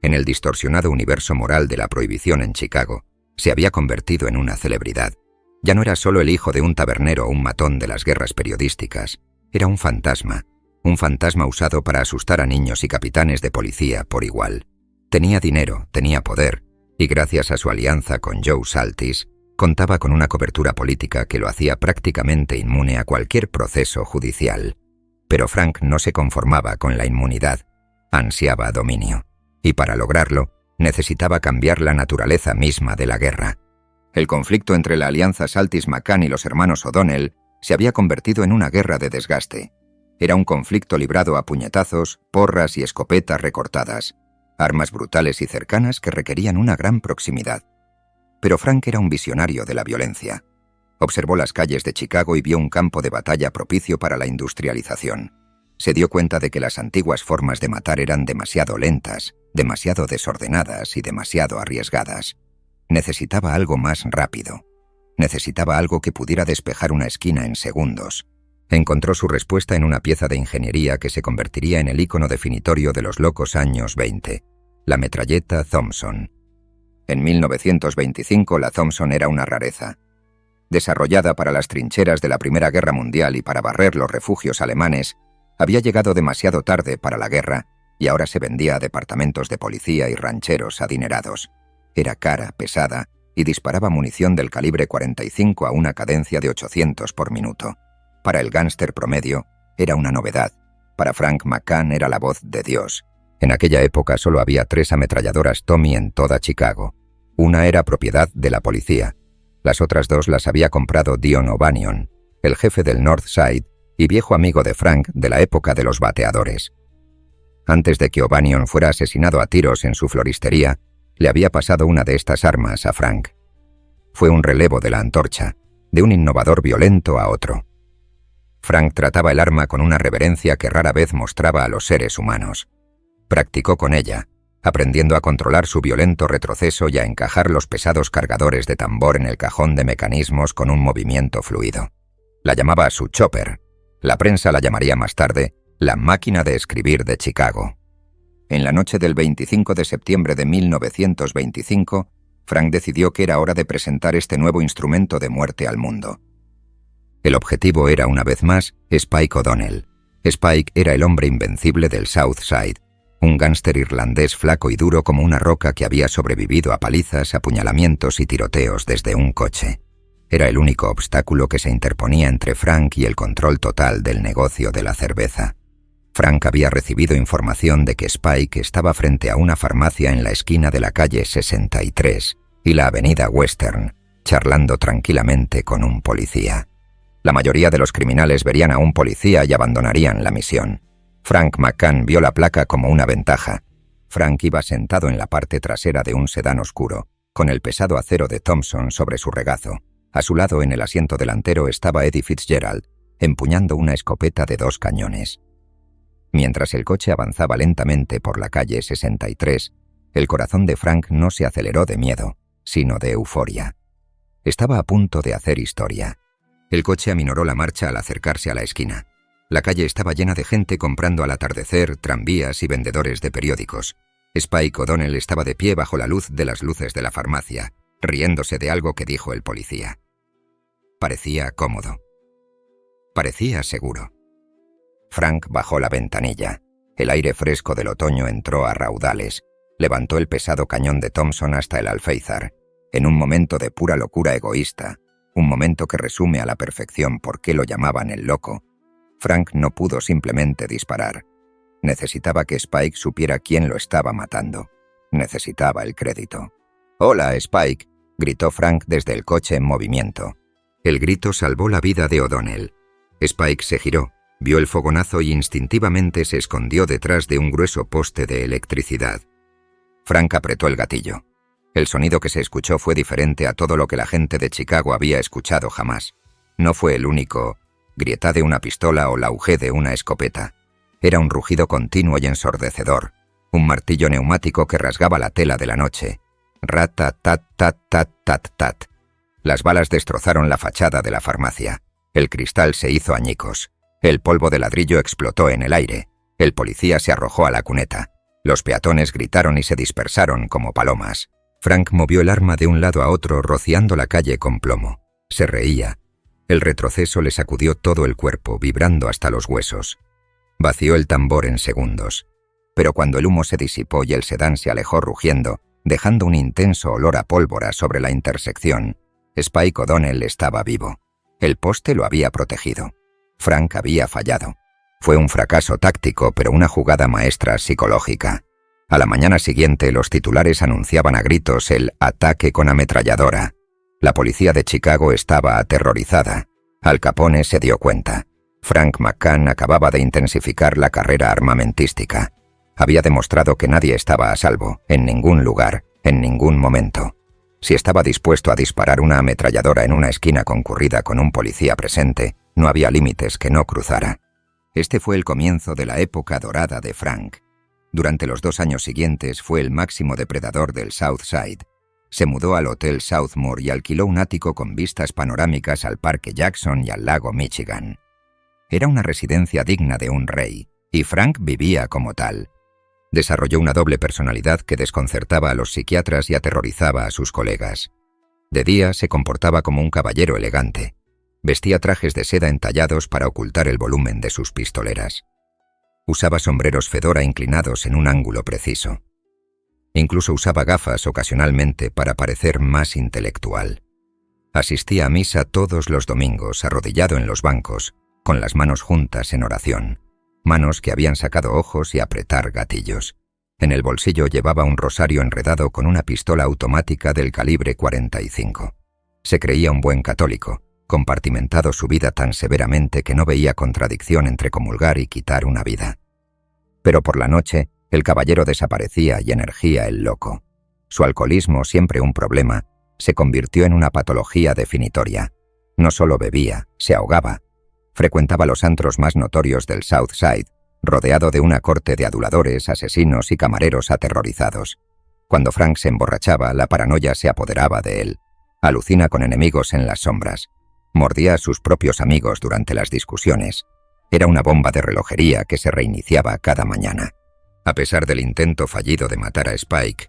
En el distorsionado universo moral de la prohibición en Chicago, se había convertido en una celebridad. Ya no era solo el hijo de un tabernero o un matón de las guerras periodísticas. Era un fantasma usado para asustar a niños y capitanes de policía por igual. Tenía dinero, tenía poder, y gracias a su alianza con Joe Saltis, contaba con una cobertura política que lo hacía prácticamente inmune a cualquier proceso judicial. Pero Frank no se conformaba con la inmunidad, ansiaba dominio. Y para lograrlo, necesitaba cambiar la naturaleza misma de la guerra. El conflicto entre la alianza Saltis-McCann y los hermanos O'Donnell se había convertido en una guerra de desgaste. Era un conflicto librado a puñetazos, porras y escopetas recortadas, armas brutales y cercanas que requerían una gran proximidad. Pero Frank era un visionario de la violencia. Observó las calles de Chicago y vio un campo de batalla propicio para la industrialización. Se dio cuenta de que las antiguas formas de matar eran demasiado lentas, demasiado desordenadas y demasiado arriesgadas. Necesitaba algo más rápido. Necesitaba algo que pudiera despejar una esquina en segundos. Encontró su respuesta en una pieza de ingeniería que se convertiría en el ícono definitorio de los locos años 20, la metralleta Thompson. En 1925 la Thompson era una rareza. Desarrollada para las trincheras de la Primera Guerra Mundial y para barrer los refugios alemanes, había llegado demasiado tarde para la guerra y ahora se vendía a departamentos de policía y rancheros adinerados. Era cara, pesada y disparaba munición del calibre 45 a una cadencia de 800 por minuto. Para el gángster promedio, era una novedad. Para Frank McCann era la voz de Dios. En aquella época solo había 3 ametralladoras Tommy en toda Chicago. Una era propiedad de la policía. Las otras 2 las había comprado Dion O'Banion, el jefe del North Side y viejo amigo de Frank de la época de los bateadores. Antes de que O'Banion fuera asesinado a tiros en su floristería, le había pasado una de estas armas a Frank. Fue un relevo de la antorcha, de un innovador violento a otro. Frank trataba el arma con una reverencia que rara vez mostraba a los seres humanos. Practicó con ella, aprendiendo a controlar su violento retroceso y a encajar los pesados cargadores de tambor en el cajón de mecanismos con un movimiento fluido. La llamaba su chopper. La prensa la llamaría más tarde la máquina de escribir de Chicago. En la noche del 25 de septiembre de 1925, Frank decidió que era hora de presentar este nuevo instrumento de muerte al mundo. El objetivo era, una vez más, Spike O'Donnell. Spike era el hombre invencible del South Side, un gángster irlandés flaco y duro como una roca que había sobrevivido a palizas, apuñalamientos y tiroteos desde un coche. Era el único obstáculo que se interponía entre Frank y el control total del negocio de la cerveza. Frank había recibido información de que Spike estaba frente a una farmacia en la esquina de la calle 63 y la avenida Western, charlando tranquilamente con un policía. La mayoría de los criminales verían a un policía y abandonarían la misión. Frank McCann vio la placa como una ventaja. Frank iba sentado en la parte trasera de un sedán oscuro, con el pesado acero de Thompson sobre su regazo. A su lado, en el asiento delantero, estaba Eddie Fitzgerald, empuñando una escopeta de 2 cañones. Mientras el coche avanzaba lentamente por la calle 63, el corazón de Frank no se aceleró de miedo, sino de euforia. Estaba a punto de hacer historia. El coche aminoró la marcha al acercarse a la esquina. La calle estaba llena de gente comprando al atardecer, tranvías y vendedores de periódicos. Spike O'Donnell estaba de pie bajo la luz de las luces de la farmacia, riéndose de algo que dijo el policía. Parecía cómodo. Parecía seguro. Frank bajó la ventanilla. El aire fresco del otoño entró a raudales. Levantó el pesado cañón de Thompson hasta el alféizar, en un momento de pura locura egoísta, un momento que resume a la perfección por qué lo llamaban el loco. Frank no pudo simplemente disparar. Necesitaba que Spike supiera quién lo estaba matando. Necesitaba el crédito. «¡Hola, Spike!», gritó Frank desde el coche en movimiento. El grito salvó la vida de O'Donnell. Spike se giró, vio el fogonazo y instintivamente se escondió detrás de un grueso poste de electricidad. Frank apretó el gatillo. El sonido que se escuchó fue diferente a todo lo que la gente de Chicago había escuchado jamás. No fue el único grieta de una pistola o lauge de una escopeta. Era un rugido continuo y ensordecedor, un martillo neumático que rasgaba la tela de la noche. Rat-tat-tat-tat-tat-tat. Las balas destrozaron la fachada de la farmacia. El cristal se hizo añicos. El polvo de ladrillo explotó en el aire. El policía se arrojó a la cuneta. Los peatones gritaron y se dispersaron como palomas. Frank movió el arma de un lado a otro, rociando la calle con plomo. Se reía. El retroceso le sacudió todo el cuerpo, vibrando hasta los huesos. Vació el tambor en segundos. Pero cuando el humo se disipó y el sedán se alejó rugiendo, dejando un intenso olor a pólvora sobre la intersección, Spike O'Donnell estaba vivo. El poste lo había protegido. Frank había fallado. Fue un fracaso táctico, pero una jugada maestra psicológica. A la mañana siguiente, los titulares anunciaban a gritos el ataque con ametralladora. La policía de Chicago estaba aterrorizada. Al Capone se dio cuenta. Frank McCann acababa de intensificar la carrera armamentística. Había demostrado que nadie estaba a salvo, en ningún lugar, en ningún momento. Si estaba dispuesto a disparar una ametralladora en una esquina concurrida con un policía presente, no había límites que no cruzara. Este fue el comienzo de la época dorada de Frank. Durante los 2 años siguientes fue el máximo depredador del South Side. Se mudó al Hotel Southmoor y alquiló un ático con vistas panorámicas al Parque Jackson y al lago Michigan. Era una residencia digna de un rey, y Frank vivía como tal. Desarrolló una doble personalidad que desconcertaba a los psiquiatras y aterrorizaba a sus colegas. De día se comportaba como un caballero elegante. Vestía trajes de seda entallados para ocultar el volumen de sus pistoleras. Usaba sombreros fedora inclinados en un ángulo preciso. Incluso usaba gafas ocasionalmente para parecer más intelectual. Asistía a misa todos los domingos arrodillado en los bancos, con las manos juntas en oración, manos que habían sacado ojos y apretar gatillos. En el bolsillo llevaba un rosario enredado con una pistola automática del calibre 45. Se creía un buen católico, compartimentado su vida tan severamente que no veía contradicción entre comulgar y quitar una vida. Pero por la noche, el caballero desaparecía y emergía el loco. Su alcoholismo, siempre un problema, se convirtió en una patología definitoria. No solo bebía, se ahogaba. Frecuentaba los antros más notorios del South Side, rodeado de una corte de aduladores, asesinos y camareros aterrorizados. Cuando Frank se emborrachaba, la paranoia se apoderaba de él. Alucina con enemigos en las sombras. Mordía a sus propios amigos durante las discusiones. Era una bomba de relojería que se reiniciaba cada mañana. A pesar del intento fallido de matar a Spike,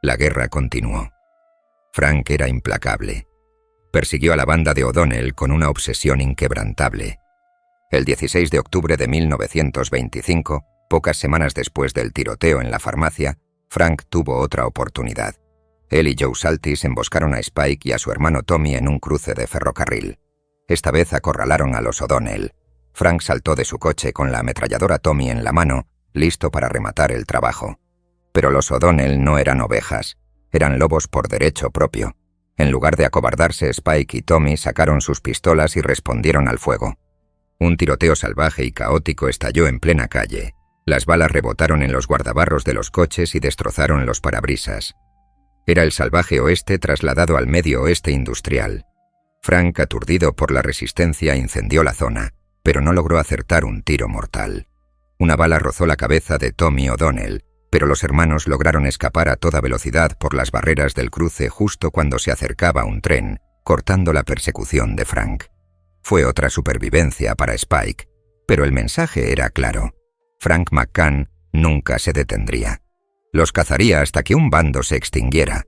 la guerra continuó. Frank era implacable. Persiguió a la banda de O'Donnell con una obsesión inquebrantable. El 16 de octubre de 1925, pocas semanas después del tiroteo en la farmacia, Frank tuvo otra oportunidad. Él y Joe Saltis emboscaron a Spike y a su hermano Tommy en un cruce de ferrocarril. Esta vez acorralaron a los O'Donnell. Frank saltó de su coche con la ametralladora Tommy en la mano, listo para rematar el trabajo. Pero los O'Donnell no eran ovejas, eran lobos por derecho propio. En lugar de acobardarse, Spike y Tommy sacaron sus pistolas y respondieron al fuego. Un tiroteo salvaje y caótico estalló en plena calle. Las balas rebotaron en los guardabarros de los coches y destrozaron los parabrisas. Era el salvaje oeste trasladado al medio oeste industrial. Frank, aturdido por la resistencia, incendió la zona, pero no logró acertar un tiro mortal. Una bala rozó la cabeza de Tommy O'Donnell, pero los hermanos lograron escapar a toda velocidad por las barreras del cruce justo cuando se acercaba un tren, cortando la persecución de Frank. Fue otra supervivencia para Spike, pero el mensaje era claro. Frank McCann nunca se detendría. Los cazaría hasta que un bando se extinguiera.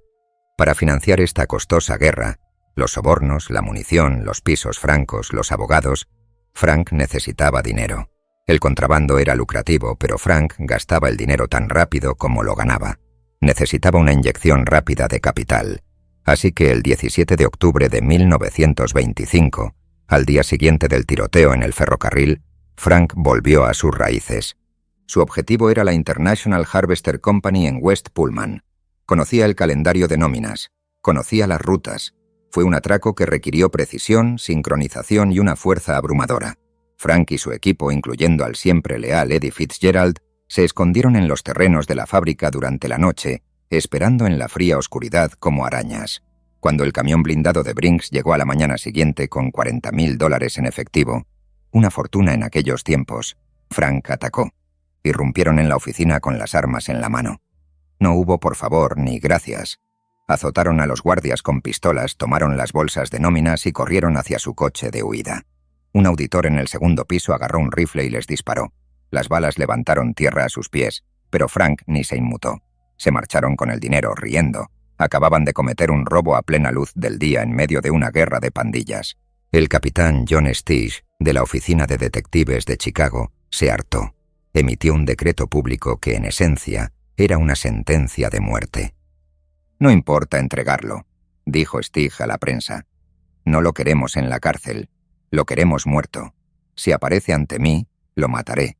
Para financiar esta costosa guerra, los sobornos, la munición, los pisos francos, los abogados, Frank necesitaba dinero. El contrabando era lucrativo, pero Frank gastaba el dinero tan rápido como lo ganaba. Necesitaba una inyección rápida de capital. Así que el 17 de octubre de 1925, al día siguiente del tiroteo en el ferrocarril, Frank volvió a sus raíces. Su objetivo era la International Harvester Company en West Pullman. Conocía el calendario de nóminas, conocía las rutas. Fue un atraco que requirió precisión, sincronización y una fuerza abrumadora. Frank y su equipo, incluyendo al siempre leal Eddie Fitzgerald, se escondieron en los terrenos de la fábrica durante la noche, esperando en la fría oscuridad como arañas. Cuando el camión blindado de Brinks llegó a la mañana siguiente con $40,000 en efectivo, una fortuna en aquellos tiempos, Frank atacó. Irrumpieron en la oficina con las armas en la mano. No hubo por favor ni gracias. Azotaron a los guardias con pistolas, tomaron las bolsas de nóminas y corrieron hacia su coche de huida. Un auditor en el segundo piso agarró un rifle y les disparó. Las balas levantaron tierra a sus pies, pero Frank ni se inmutó. Se marcharon con el dinero, riendo. Acababan de cometer un robo a plena luz del día en medio de una guerra de pandillas. El capitán John Stige, de la Oficina de Detectives de Chicago, se hartó. Emitió un decreto público que, en esencia, era una sentencia de muerte. «No importa entregarlo», dijo Stige a la prensa. «No lo queremos en la cárcel. Lo queremos muerto. Si aparece ante mí, lo mataré.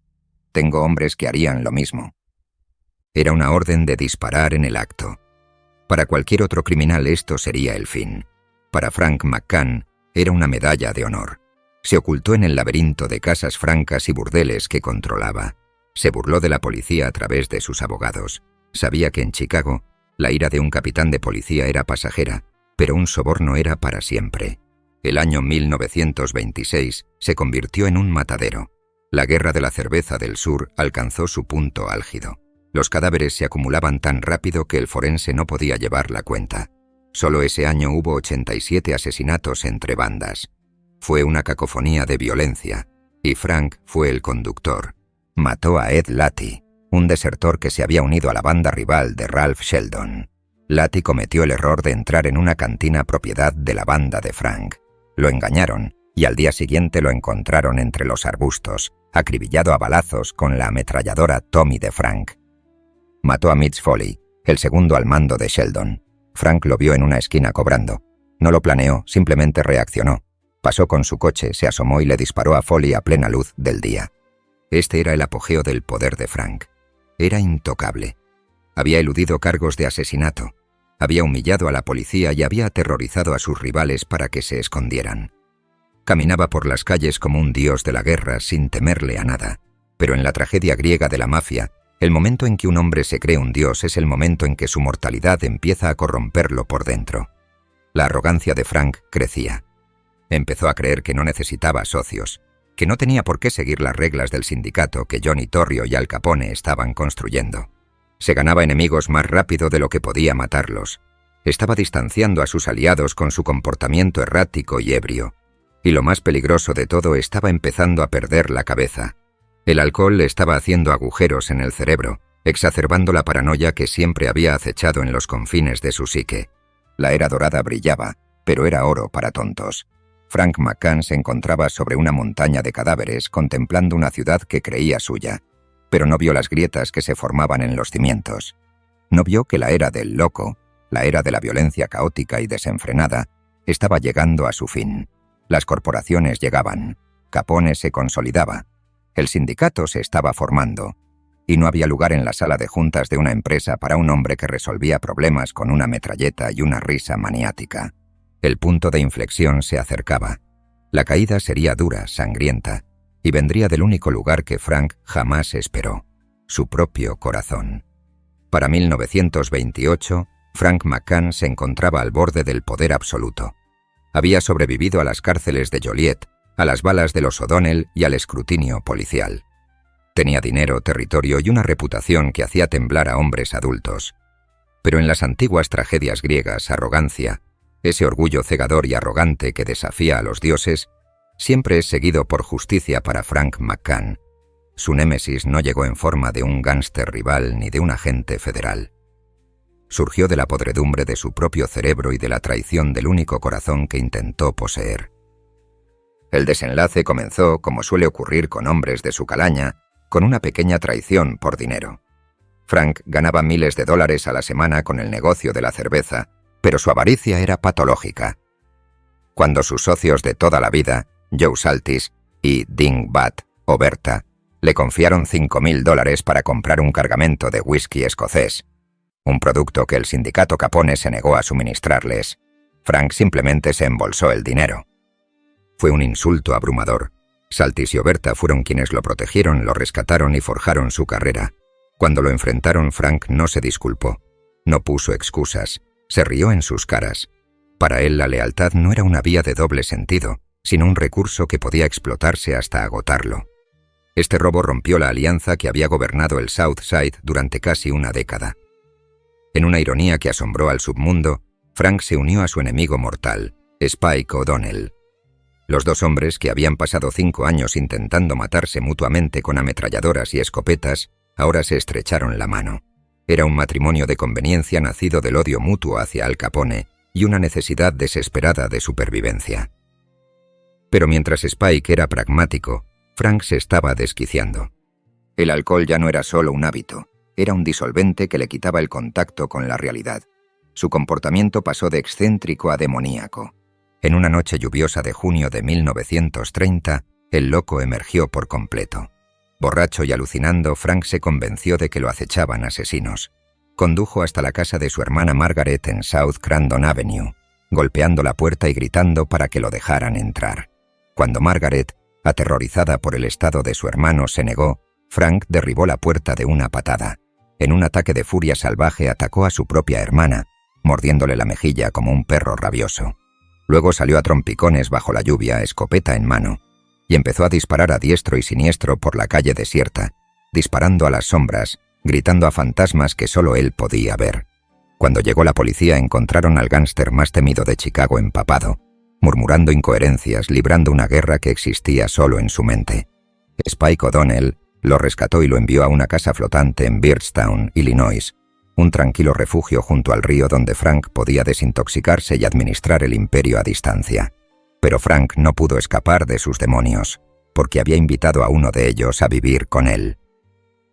Tengo hombres que harían lo mismo». Era una orden de disparar en el acto. Para cualquier otro criminal esto sería el fin. Para Frank McCann era una medalla de honor. Se ocultó en el laberinto de casas francas y burdeles que controlaba. Se burló de la policía a través de sus abogados. Sabía que en Chicago, la ira de un capitán de policía era pasajera, pero un soborno era para siempre. El año 1926 se convirtió en un matadero. La guerra de la cerveza del sur alcanzó su punto álgido. Los cadáveres se acumulaban tan rápido que el forense no podía llevar la cuenta. Solo ese año hubo 87 asesinatos entre bandas. Fue una cacofonía de violencia, y Frank fue el conductor. Mató a Ed Latty, un desertor que se había unido a la banda rival de Ralph Sheldon. Latty cometió el error de entrar en una cantina propiedad de la banda de Frank. Lo engañaron, y al día siguiente lo encontraron entre los arbustos, acribillado a balazos con la ametralladora Tommy de Frank. Mató a Mitch Foley, el segundo al mando de Sheldon. Frank lo vio en una esquina cobrando. No lo planeó, simplemente reaccionó. Pasó con su coche, se asomó y le disparó a Foley a plena luz del día. Este era el apogeo del poder de Frank. Era intocable. Había eludido cargos de asesinato. Había humillado a la policía y había aterrorizado a sus rivales para que se escondieran. Caminaba por las calles como un dios de la guerra sin temerle a nada. Pero en la tragedia griega de la mafia, el momento en que un hombre se cree un dios es el momento en que su mortalidad empieza a corromperlo por dentro. La arrogancia de Frank crecía. Empezó a creer que no necesitaba socios, que no tenía por qué seguir las reglas del sindicato que Johnny Torrio y Al Capone estaban construyendo. Se ganaba enemigos más rápido de lo que podía matarlos. Estaba distanciando a sus aliados con su comportamiento errático y ebrio. Y lo más peligroso de todo, estaba empezando a perder la cabeza. El alcohol le estaba haciendo agujeros en el cerebro, exacerbando la paranoia que siempre había acechado en los confines de su psique. La era dorada brillaba, pero era oro para tontos. Frank McCann se encontraba sobre una montaña de cadáveres contemplando una ciudad que creía suya, pero no vio las grietas que se formaban en los cimientos. No vio que la era del loco, la era de la violencia caótica y desenfrenada, estaba llegando a su fin. Las corporaciones llegaban. Capone se consolidaba. El sindicato se estaba formando. Y no había lugar en la sala de juntas de una empresa para un hombre que resolvía problemas con una metralleta y una risa maniática. El punto de inflexión se acercaba. La caída sería dura, sangrienta, y vendría del único lugar que Frank jamás esperó, su propio corazón. Para 1928, Frank McCann se encontraba al borde del poder absoluto. Había sobrevivido a las cárceles de Joliet, a las balas de los O'Donnell y al escrutinio policial. Tenía dinero, territorio y una reputación que hacía temblar a hombres adultos. Pero en las antiguas tragedias griegas, arrogancia, ese orgullo cegador y arrogante que desafía a los dioses, siempre es seguido por justicia para Frank McCann. Su némesis no llegó en forma de un gánster rival ni de un agente federal. Surgió de la podredumbre de su propio cerebro y de la traición del único corazón que intentó poseer. El desenlace comenzó, como suele ocurrir con hombres de su calaña, con una pequeña traición por dinero. Frank ganaba miles de dólares a la semana con el negocio de la cerveza, pero su avaricia era patológica. Cuando sus socios de toda la vida, Joe Saltis y Dingbat o Berta, le confiaron $5,000 para comprar un cargamento de whisky escocés, un producto que el sindicato Capone se negó a suministrarles, Frank simplemente se embolsó el dinero. Fue un insulto abrumador. Saltis y Oberta fueron quienes lo protegieron, lo rescataron y forjaron su carrera. Cuando lo enfrentaron, Frank no se disculpó, no puso excusas, se rió en sus caras. Para él la lealtad no era una vía de doble sentido, sino un recurso que podía explotarse hasta agotarlo. Este robo rompió la alianza que había gobernado el South Side durante casi una década. En una ironía que asombró al submundo, Frank se unió a su enemigo mortal, Spike O'Donnell. Los dos hombres, que habían pasado 5 años intentando matarse mutuamente con ametralladoras y escopetas, ahora se estrecharon la mano. Era un matrimonio de conveniencia nacido del odio mutuo hacia Al Capone y una necesidad desesperada de supervivencia. Pero mientras Spike era pragmático, Frank se estaba desquiciando. El alcohol ya no era solo un hábito, era un disolvente que le quitaba el contacto con la realidad. Su comportamiento pasó de excéntrico a demoníaco. En una noche lluviosa de junio de 1930, el loco emergió por completo. Borracho y alucinando, Frank se convenció de que lo acechaban asesinos. Condujo hasta la casa de su hermana Margaret en South Crandon Avenue, golpeando la puerta y gritando para que lo dejaran entrar. Cuando Margaret, aterrorizada por el estado de su hermano, se negó, Frank derribó la puerta de una patada. En un ataque de furia salvaje atacó a su propia hermana, mordiéndole la mejilla como un perro rabioso. Luego salió a trompicones bajo la lluvia, escopeta en mano, y empezó a disparar a diestro y siniestro por la calle desierta, disparando a las sombras, gritando a fantasmas que solo él podía ver. Cuando llegó la policía encontraron al gánster más temido de Chicago empapado, murmurando incoherencias, librando una guerra que existía solo en su mente. Spike O'Donnell lo rescató y lo envió a una casa flotante en Beardstown, Illinois, un tranquilo refugio junto al río donde Frank podía desintoxicarse y administrar el imperio a distancia. Pero Frank no pudo escapar de sus demonios, porque había invitado a uno de ellos a vivir con él.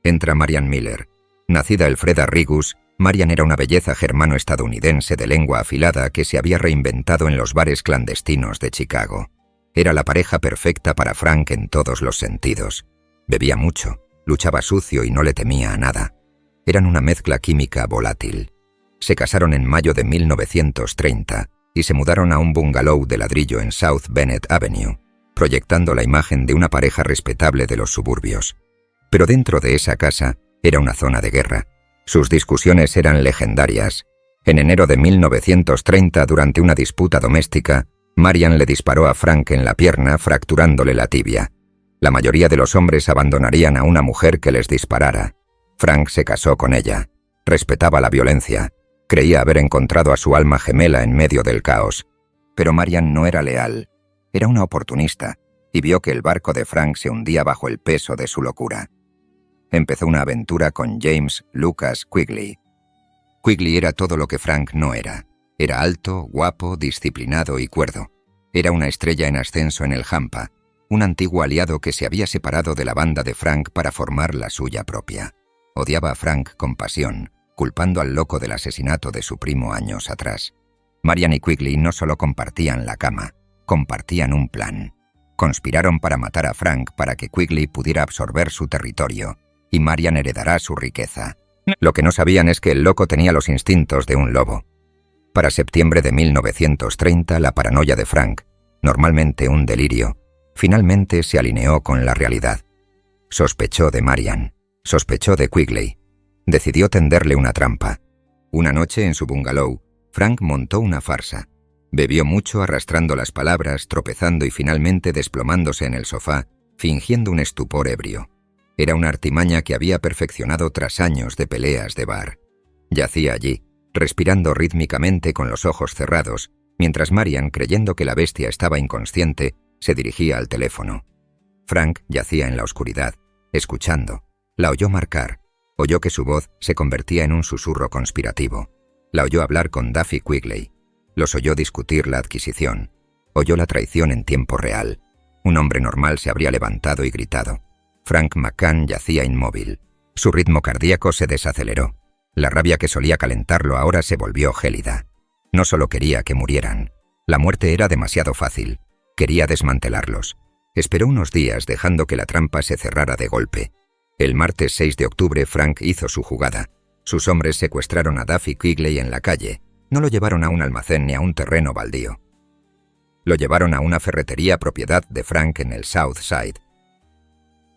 Entra Marian Miller. Nacida Elfreda Rigus, Marian era una belleza germano-estadounidense de lengua afilada que se había reinventado en los bares clandestinos de Chicago. Era la pareja perfecta para Frank en todos los sentidos. Bebía mucho, luchaba sucio y no le temía a nada. Eran una mezcla química volátil. Se casaron en mayo de 1930 y se mudaron a un bungalow de ladrillo en South Bennett Avenue, proyectando la imagen de una pareja respetable de los suburbios. Pero dentro de esa casa era una zona de guerra. Sus discusiones eran legendarias. En enero de 1930, durante una disputa doméstica, Marian le disparó a Frank en la pierna, fracturándole la tibia. La mayoría de los hombres abandonarían a una mujer que les disparara. Frank se casó con ella. Respetaba la violencia. Creía haber encontrado a su alma gemela en medio del caos. Pero Marian no era leal. Era una oportunista, y vio que el barco de Frank se hundía bajo el peso de su locura. Empezó una aventura con James Lucas Quigley. Quigley era todo lo que Frank no era. Era alto, guapo, disciplinado y cuerdo. Era una estrella en ascenso en el hampa, un antiguo aliado que se había separado de la banda de Frank para formar la suya propia. Odiaba a Frank con pasión, culpando al loco del asesinato de su primo años atrás. Marian y Quigley no solo compartían la cama, compartían un plan. Conspiraron para matar a Frank para que Quigley pudiera absorber su territorio y Marian heredará su riqueza. Lo que no sabían es que el loco tenía los instintos de un lobo. Para septiembre de 1930, la paranoia de Frank, normalmente un delirio, finalmente se alineó con la realidad. Sospechó de Marian, sospechó de Quigley. Decidió tenderle una trampa. Una noche en su bungalow, Frank montó una farsa. Bebió mucho arrastrando las palabras, tropezando y finalmente desplomándose en el sofá, fingiendo un estupor ebrio. Era una artimaña que había perfeccionado tras años de peleas de bar. Yacía allí, respirando rítmicamente con los ojos cerrados, mientras Marian, creyendo que la bestia estaba inconsciente, se dirigía al teléfono. Frank yacía en la oscuridad, escuchando. La oyó marcar. Oyó que su voz se convertía en un susurro conspirativo. La oyó hablar con Daffy Quigley. Los oyó discutir la adquisición. Oyó la traición en tiempo real. Un hombre normal se habría levantado y gritado. Frank McCann yacía inmóvil. Su ritmo cardíaco se desaceleró. La rabia que solía calentarlo ahora se volvió gélida. No solo quería que murieran. La muerte era demasiado fácil. Quería desmantelarlos. Esperó unos días dejando que la trampa se cerrara de golpe. El martes 6 de octubre Frank hizo su jugada. Sus hombres secuestraron a Daffy Quigley en la calle. No lo llevaron a un almacén ni a un terreno baldío. Lo llevaron a una ferretería propiedad de Frank en el South Side.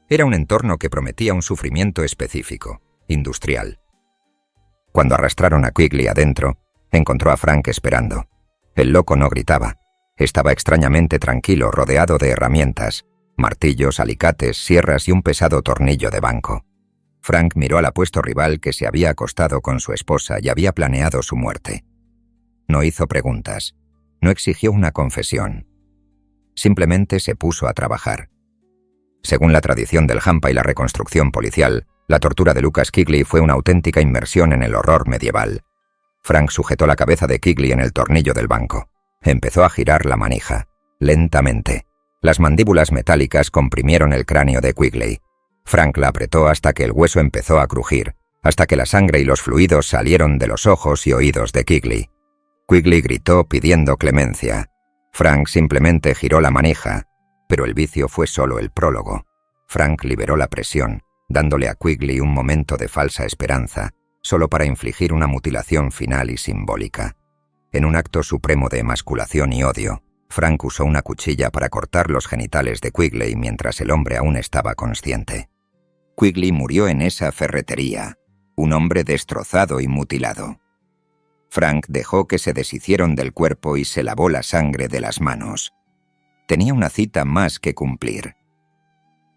Era un entorno que prometía un sufrimiento específico, industrial. Cuando arrastraron a Quigley adentro, encontró a Frank esperando. El loco no gritaba. Estaba extrañamente tranquilo, rodeado de herramientas, martillos, alicates, sierras y un pesado tornillo de banco. Frank miró al apuesto rival que se había acostado con su esposa y había planeado su muerte. No hizo preguntas. No exigió una confesión. Simplemente se puso a trabajar. Según la tradición del Hampa y la reconstrucción policial, la tortura de Lucas Quigley fue una auténtica inmersión en el horror medieval. Frank sujetó la cabeza de Quigley en el tornillo del banco. Empezó a girar la manija, lentamente. Las mandíbulas metálicas comprimieron el cráneo de Quigley. Frank la apretó hasta que el hueso empezó a crujir, hasta que la sangre y los fluidos salieron de los ojos y oídos de Quigley. Quigley gritó pidiendo clemencia. Frank simplemente giró la manija, pero el vicio fue solo el prólogo. Frank liberó la presión, dándole a Quigley un momento de falsa esperanza, solo para infligir una mutilación final y simbólica. En un acto supremo de emasculación y odio, Frank usó una cuchilla para cortar los genitales de Quigley mientras el hombre aún estaba consciente. Quigley murió en esa ferretería, un hombre destrozado y mutilado. Frank dejó que se deshicieron del cuerpo y se lavó la sangre de las manos. Tenía una cita más que cumplir.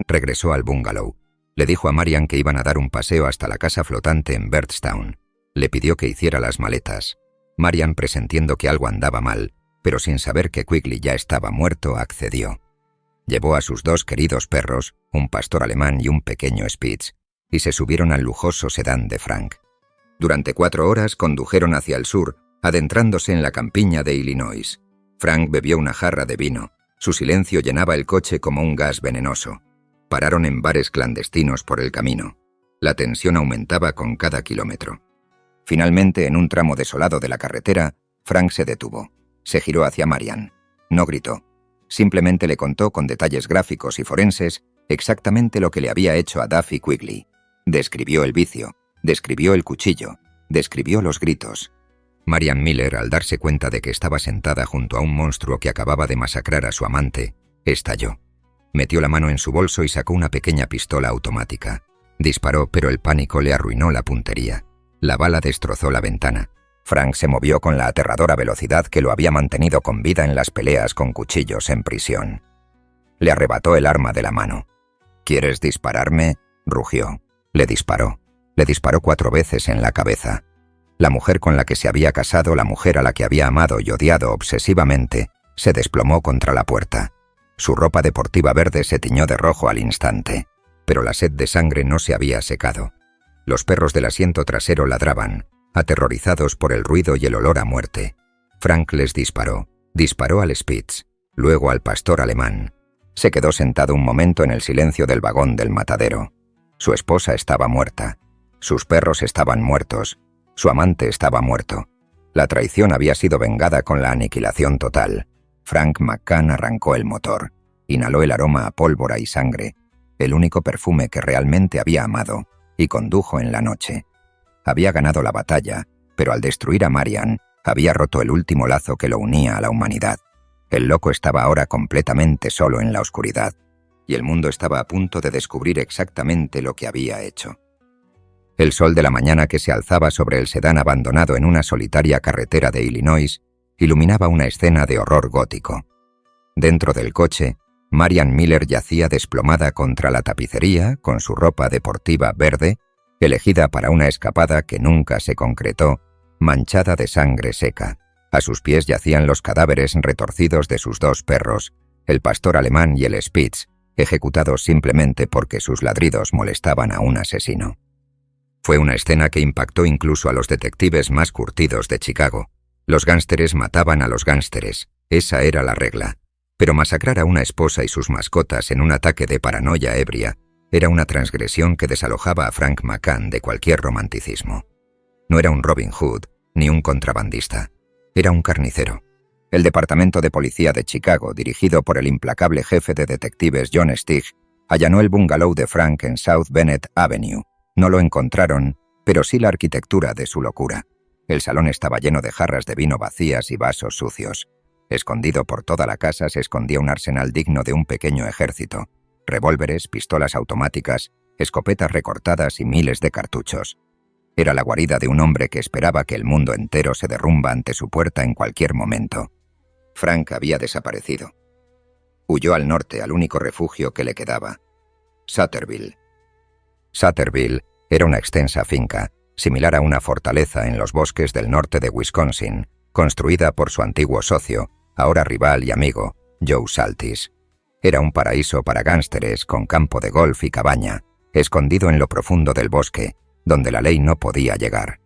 Regresó al bungalow. Le dijo a Marian que iban a dar un paseo hasta la casa flotante en Bairdstown. Le pidió que hiciera las maletas. Marian, presentiendo que algo andaba mal, pero sin saber que Quigley ya estaba muerto, accedió. Llevó a sus dos queridos perros, un pastor alemán y un pequeño Spitz, y se subieron al lujoso sedán de Frank. Durante 4 horas condujeron hacia el sur, adentrándose en la campiña de Illinois. Frank bebió una jarra de vino. Su silencio llenaba el coche como un gas venenoso. Pararon en bares clandestinos por el camino. La tensión aumentaba con cada kilómetro. Finalmente, en un tramo desolado de la carretera, Frank se detuvo. Se giró hacia Marian. No gritó. Simplemente le contó con detalles gráficos y forenses exactamente lo que le había hecho a Daffy Quigley. Describió el vicio, describió el cuchillo, describió los gritos. Marian Miller, al darse cuenta de que estaba sentada junto a un monstruo que acababa de masacrar a su amante, estalló. Metió la mano en su bolso y sacó una pequeña pistola automática. Disparó, pero el pánico le arruinó la puntería. La bala destrozó la ventana. Frank se movió con la aterradora velocidad que lo había mantenido con vida en las peleas con cuchillos en prisión. Le arrebató el arma de la mano. ¿Quieres dispararme?, rugió. Le disparó. Le disparó 4 veces en la cabeza. La mujer con la que se había casado, la mujer a la que había amado y odiado obsesivamente, se desplomó contra la puerta. Su ropa deportiva verde se tiñó de rojo al instante, pero la sed de sangre no se había secado. Los perros del asiento trasero ladraban, aterrorizados por el ruido y el olor a muerte. Frank les disparó al Spitz, luego al pastor alemán. Se quedó sentado un momento en el silencio del vagón del matadero. Su esposa estaba muerta. Sus perros estaban muertos. Su amante estaba muerto. La traición había sido vengada con la aniquilación total. Frank McCann arrancó el motor. inhaló el aroma a pólvora y sangre, el único perfume que realmente había amado, y condujo en la noche. Había ganado la batalla, pero al destruir a Marian, había roto el último lazo que lo unía a la humanidad. El loco estaba ahora completamente solo en la oscuridad, y el mundo estaba a punto de descubrir exactamente lo que había hecho. El sol de la mañana que se alzaba sobre el sedán abandonado en una solitaria carretera de Illinois iluminaba una escena de horror gótico. Dentro del coche, Marian Miller yacía desplomada contra la tapicería con su ropa deportiva verde, elegida para una escapada que nunca se concretó, manchada de sangre seca. A sus pies yacían los cadáveres retorcidos de sus dos perros, el pastor alemán y el Spitz, ejecutados simplemente porque sus ladridos molestaban a un asesino. Fue una escena que impactó incluso a los detectives más curtidos de Chicago. Los gánsteres mataban a los gánsteres, esa era la regla. Pero masacrar a una esposa y sus mascotas en un ataque de paranoia ebria era una transgresión que desalojaba a Frank McCann de cualquier romanticismo. No era un Robin Hood, ni un contrabandista. Era un carnicero. El Departamento de Policía de Chicago, dirigido por el implacable jefe de detectives John Stig, allanó el bungalow de Frank en South Bennett Avenue. No lo encontraron, pero sí la arquitectura de su locura. El salón estaba lleno de jarras de vino vacías y vasos sucios. Escondido por toda la casa se escondía un arsenal digno de un pequeño ejército. Revólveres, pistolas automáticas, escopetas recortadas y miles de cartuchos. Era la guarida de un hombre que esperaba que el mundo entero se derrumba ante su puerta en cualquier momento. Frank había desaparecido. Huyó al norte, al único refugio que le quedaba: Sutterville. Sutterville era una extensa finca, similar a una fortaleza en los bosques del norte de Wisconsin, construida por su antiguo socio, ahora rival y amigo, Joe Saltis. Era un paraíso para gánsteres con campo de golf y cabaña, escondido en lo profundo del bosque, donde la ley no podía llegar.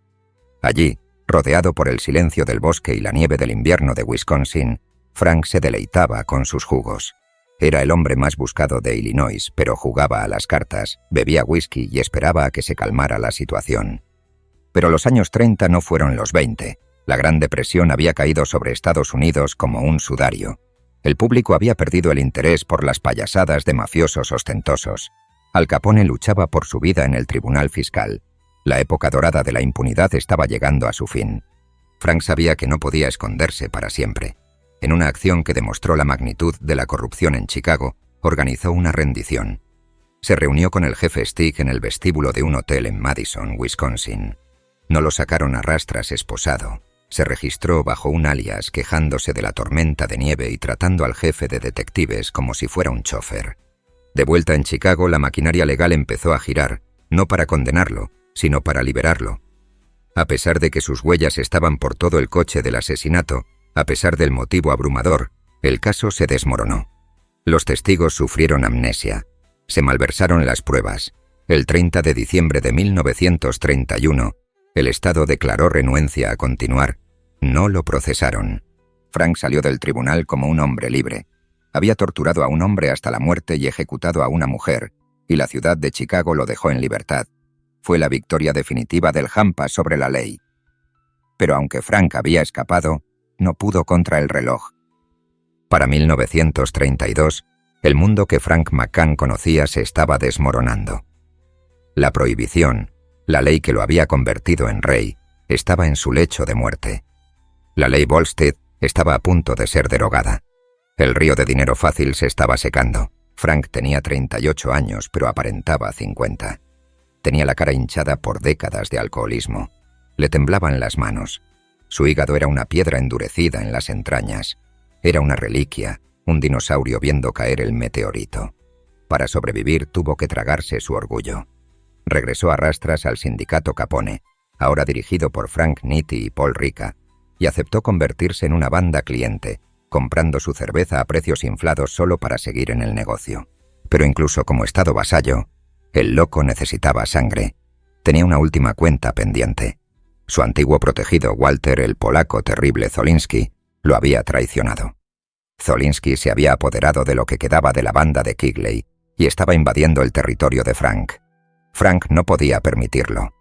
Allí, rodeado por el silencio del bosque y la nieve del invierno de Wisconsin, Frank se deleitaba con sus jugos. Era el hombre más buscado de Illinois, pero jugaba a las cartas, bebía whisky y esperaba a que se calmara la situación. Pero los años 30 no fueron los 20. La Gran Depresión había caído sobre Estados Unidos como un sudario. El público había perdido el interés por las payasadas de mafiosos ostentosos. Al Capone luchaba por su vida en el tribunal fiscal. La época dorada de la impunidad estaba llegando a su fin. Frank sabía que no podía esconderse para siempre. En una acción que demostró la magnitud de la corrupción en Chicago, organizó una rendición. Se reunió con el jefe Stig en el vestíbulo de un hotel en Madison, Wisconsin. No lo sacaron a rastras esposado. Se registró bajo un alias quejándose de la tormenta de nieve y tratando al jefe de detectives como si fuera un chofer. De vuelta en Chicago, la maquinaria legal empezó a girar, no para condenarlo, sino para liberarlo. A pesar de que sus huellas estaban por todo el coche del asesinato, a pesar del motivo abrumador, el caso se desmoronó. Los testigos sufrieron amnesia. Se malversaron las pruebas. El 30 de diciembre de 1931, el Estado declaró renuencia a continuar. No lo procesaron. Frank salió del tribunal como un hombre libre. Había torturado a un hombre hasta la muerte y ejecutado a una mujer, y la ciudad de Chicago lo dejó en libertad. Fue la victoria definitiva del Hampa sobre la ley. Pero aunque Frank había escapado, no pudo contra el reloj. Para 1932, el mundo que Frank McCann conocía se estaba desmoronando. La prohibición, la ley que lo había convertido en rey, estaba en su lecho de muerte. La ley Volstead estaba a punto de ser derogada. El río de dinero fácil se estaba secando. Frank tenía 38 años, pero aparentaba 50. Tenía la cara hinchada por décadas de alcoholismo. Le temblaban las manos. Su hígado era una piedra endurecida en las entrañas. Era una reliquia, un dinosaurio viendo caer el meteorito. Para sobrevivir tuvo que tragarse su orgullo. Regresó a rastras al sindicato Capone, ahora dirigido por Frank Nitti y Paul Ricca, y aceptó convertirse en una banda cliente, comprando su cerveza a precios inflados solo para seguir en el negocio. Pero incluso como estado vasallo, el loco necesitaba sangre. Tenía una última cuenta pendiente. Su antiguo protegido Walter, el polaco terrible Zoliński, lo había traicionado. Zoliński se había apoderado de lo que quedaba de la banda de Kigley y estaba invadiendo el territorio de Frank. Frank no podía permitirlo.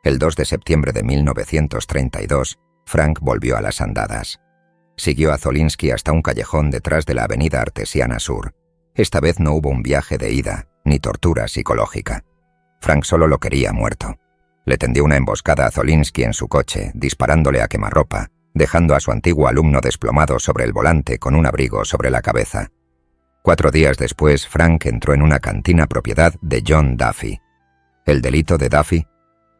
El 2 de septiembre de 1932, Frank volvió a las andadas. Siguió a Zoliński hasta un callejón detrás de la avenida Artesiana Sur. Esta vez no hubo un viaje de ida, ni tortura psicológica. Frank solo lo quería muerto. Le tendió una emboscada a Zolinsky en su coche, disparándole a quemarropa, dejando a su antiguo alumno desplomado sobre el volante con un abrigo sobre la cabeza. 4 días después, Frank entró en una cantina propiedad de John Duffy. El delito de Duffy: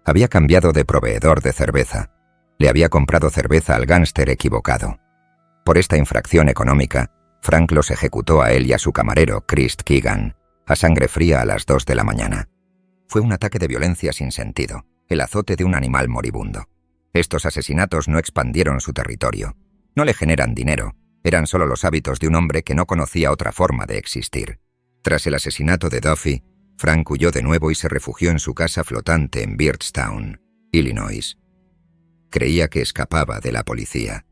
había cambiado de proveedor de cerveza. Le había comprado cerveza al gánster equivocado. Por esta infracción económica, Frank los ejecutó a él y a su camarero, Chris Keegan, a sangre fría a las 2 de la mañana. Fue un ataque de violencia sin sentido, el azote de un animal moribundo. Estos asesinatos no expandieron su territorio. No le generan dinero, eran solo los hábitos de un hombre que no conocía otra forma de existir. Tras el asesinato de Duffy, Frank huyó de nuevo y se refugió en su casa flotante en Byrdstown, Illinois. Creía que escapaba de la policía.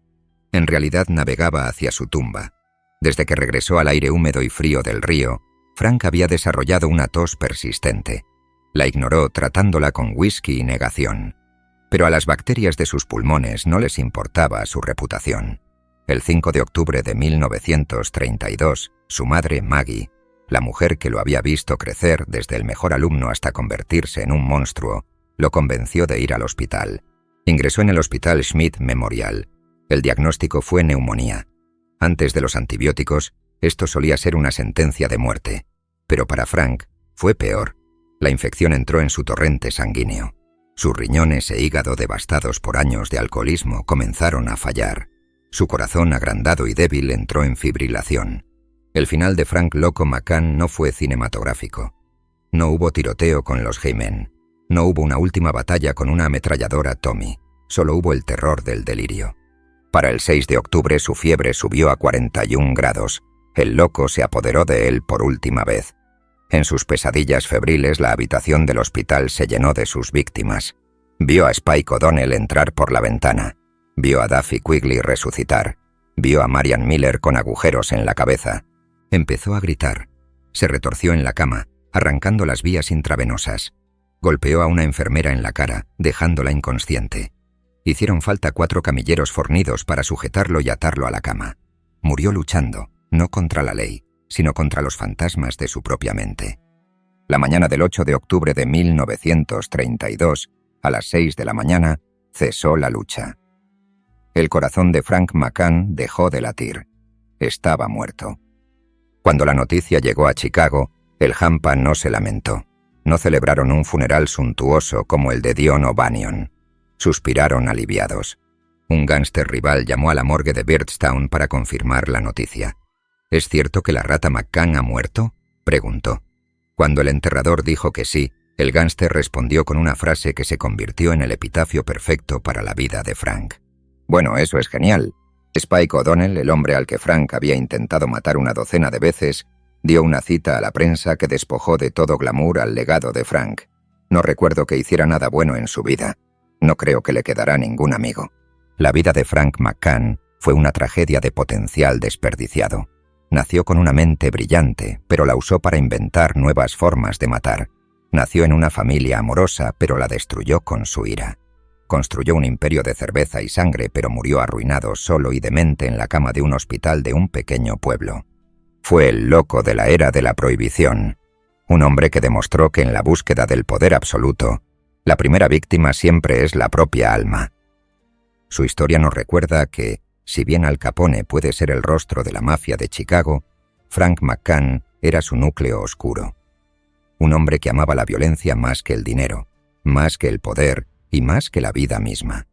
En realidad navegaba hacia su tumba. Desde que regresó al aire húmedo y frío del río, Frank había desarrollado una tos persistente. La ignoró tratándola con whisky y negación. Pero a las bacterias de sus pulmones no les importaba su reputación. El 5 de octubre de 1932, su madre, Maggie, la mujer que lo había visto crecer desde el mejor alumno hasta convertirse en un monstruo, lo convenció de ir al hospital. Ingresó en el Hospital Schmidt Memorial. El diagnóstico fue neumonía. Antes de los antibióticos, esto solía ser una sentencia de muerte. Pero para Frank, fue peor. La infección entró en su torrente sanguíneo. Sus riñones e hígado devastados por años de alcoholismo comenzaron a fallar. Su corazón agrandado y débil entró en fibrilación. El final de Frank Loco McCann no fue cinematográfico. No hubo tiroteo con los G-Men. No hubo una última batalla con una ametralladora Tommy. Solo hubo el terror del delirio. Para el 6 de octubre su fiebre subió a 41 grados. El loco se apoderó de él por última vez. En sus pesadillas febriles la habitación del hospital se llenó de sus víctimas. Vio a Spike O'Donnell entrar por la ventana. Vio a Daffy Quigley resucitar. Vio a Marian Miller con agujeros en la cabeza. Empezó a gritar. Se retorció en la cama, arrancando las vías intravenosas. Golpeó a una enfermera en la cara, dejándola inconsciente. Hicieron falta 4 camilleros fornidos para sujetarlo y atarlo a la cama. Murió luchando, no contra la ley, sino contra los fantasmas de su propia mente. La mañana del 8 de octubre de 1932, a las 6 de la mañana, cesó la lucha. El corazón de Frank McCann dejó de latir. Estaba muerto. Cuando la noticia llegó a Chicago, el Hampa no se lamentó. No celebraron un funeral suntuoso como el de Dion O'Banion. Suspiraron aliviados. Un gánster rival llamó a la morgue de Byrdstown para confirmar la noticia. ¿Es cierto que la rata McCann ha muerto?, preguntó. Cuando el enterrador dijo que sí, el gánster respondió con una frase que se convirtió en el epitafio perfecto para la vida de Frank. Bueno, eso es genial. Spike O'Donnell, el hombre al que Frank había intentado matar una docena de veces, dio una cita a la prensa que despojó de todo glamour al legado de Frank. No recuerdo que hiciera nada bueno en su vida. No creo que le quedará ningún amigo. La vida de Frank McCann fue una tragedia de potencial desperdiciado. Nació con una mente brillante, pero la usó para inventar nuevas formas de matar. Nació en una familia amorosa, pero la destruyó con su ira. Construyó un imperio de cerveza y sangre, pero murió arruinado, solo y demente en la cama de un hospital de un pequeño pueblo. Fue el loco de la era de la prohibición. Un hombre que demostró que en la búsqueda del poder absoluto, la primera víctima siempre es la propia alma. Su historia nos recuerda que, si bien Al Capone puede ser el rostro de la mafia de Chicago, Frank McCann era su núcleo oscuro. Un hombre que amaba la violencia más que el dinero, más que el poder y más que la vida misma.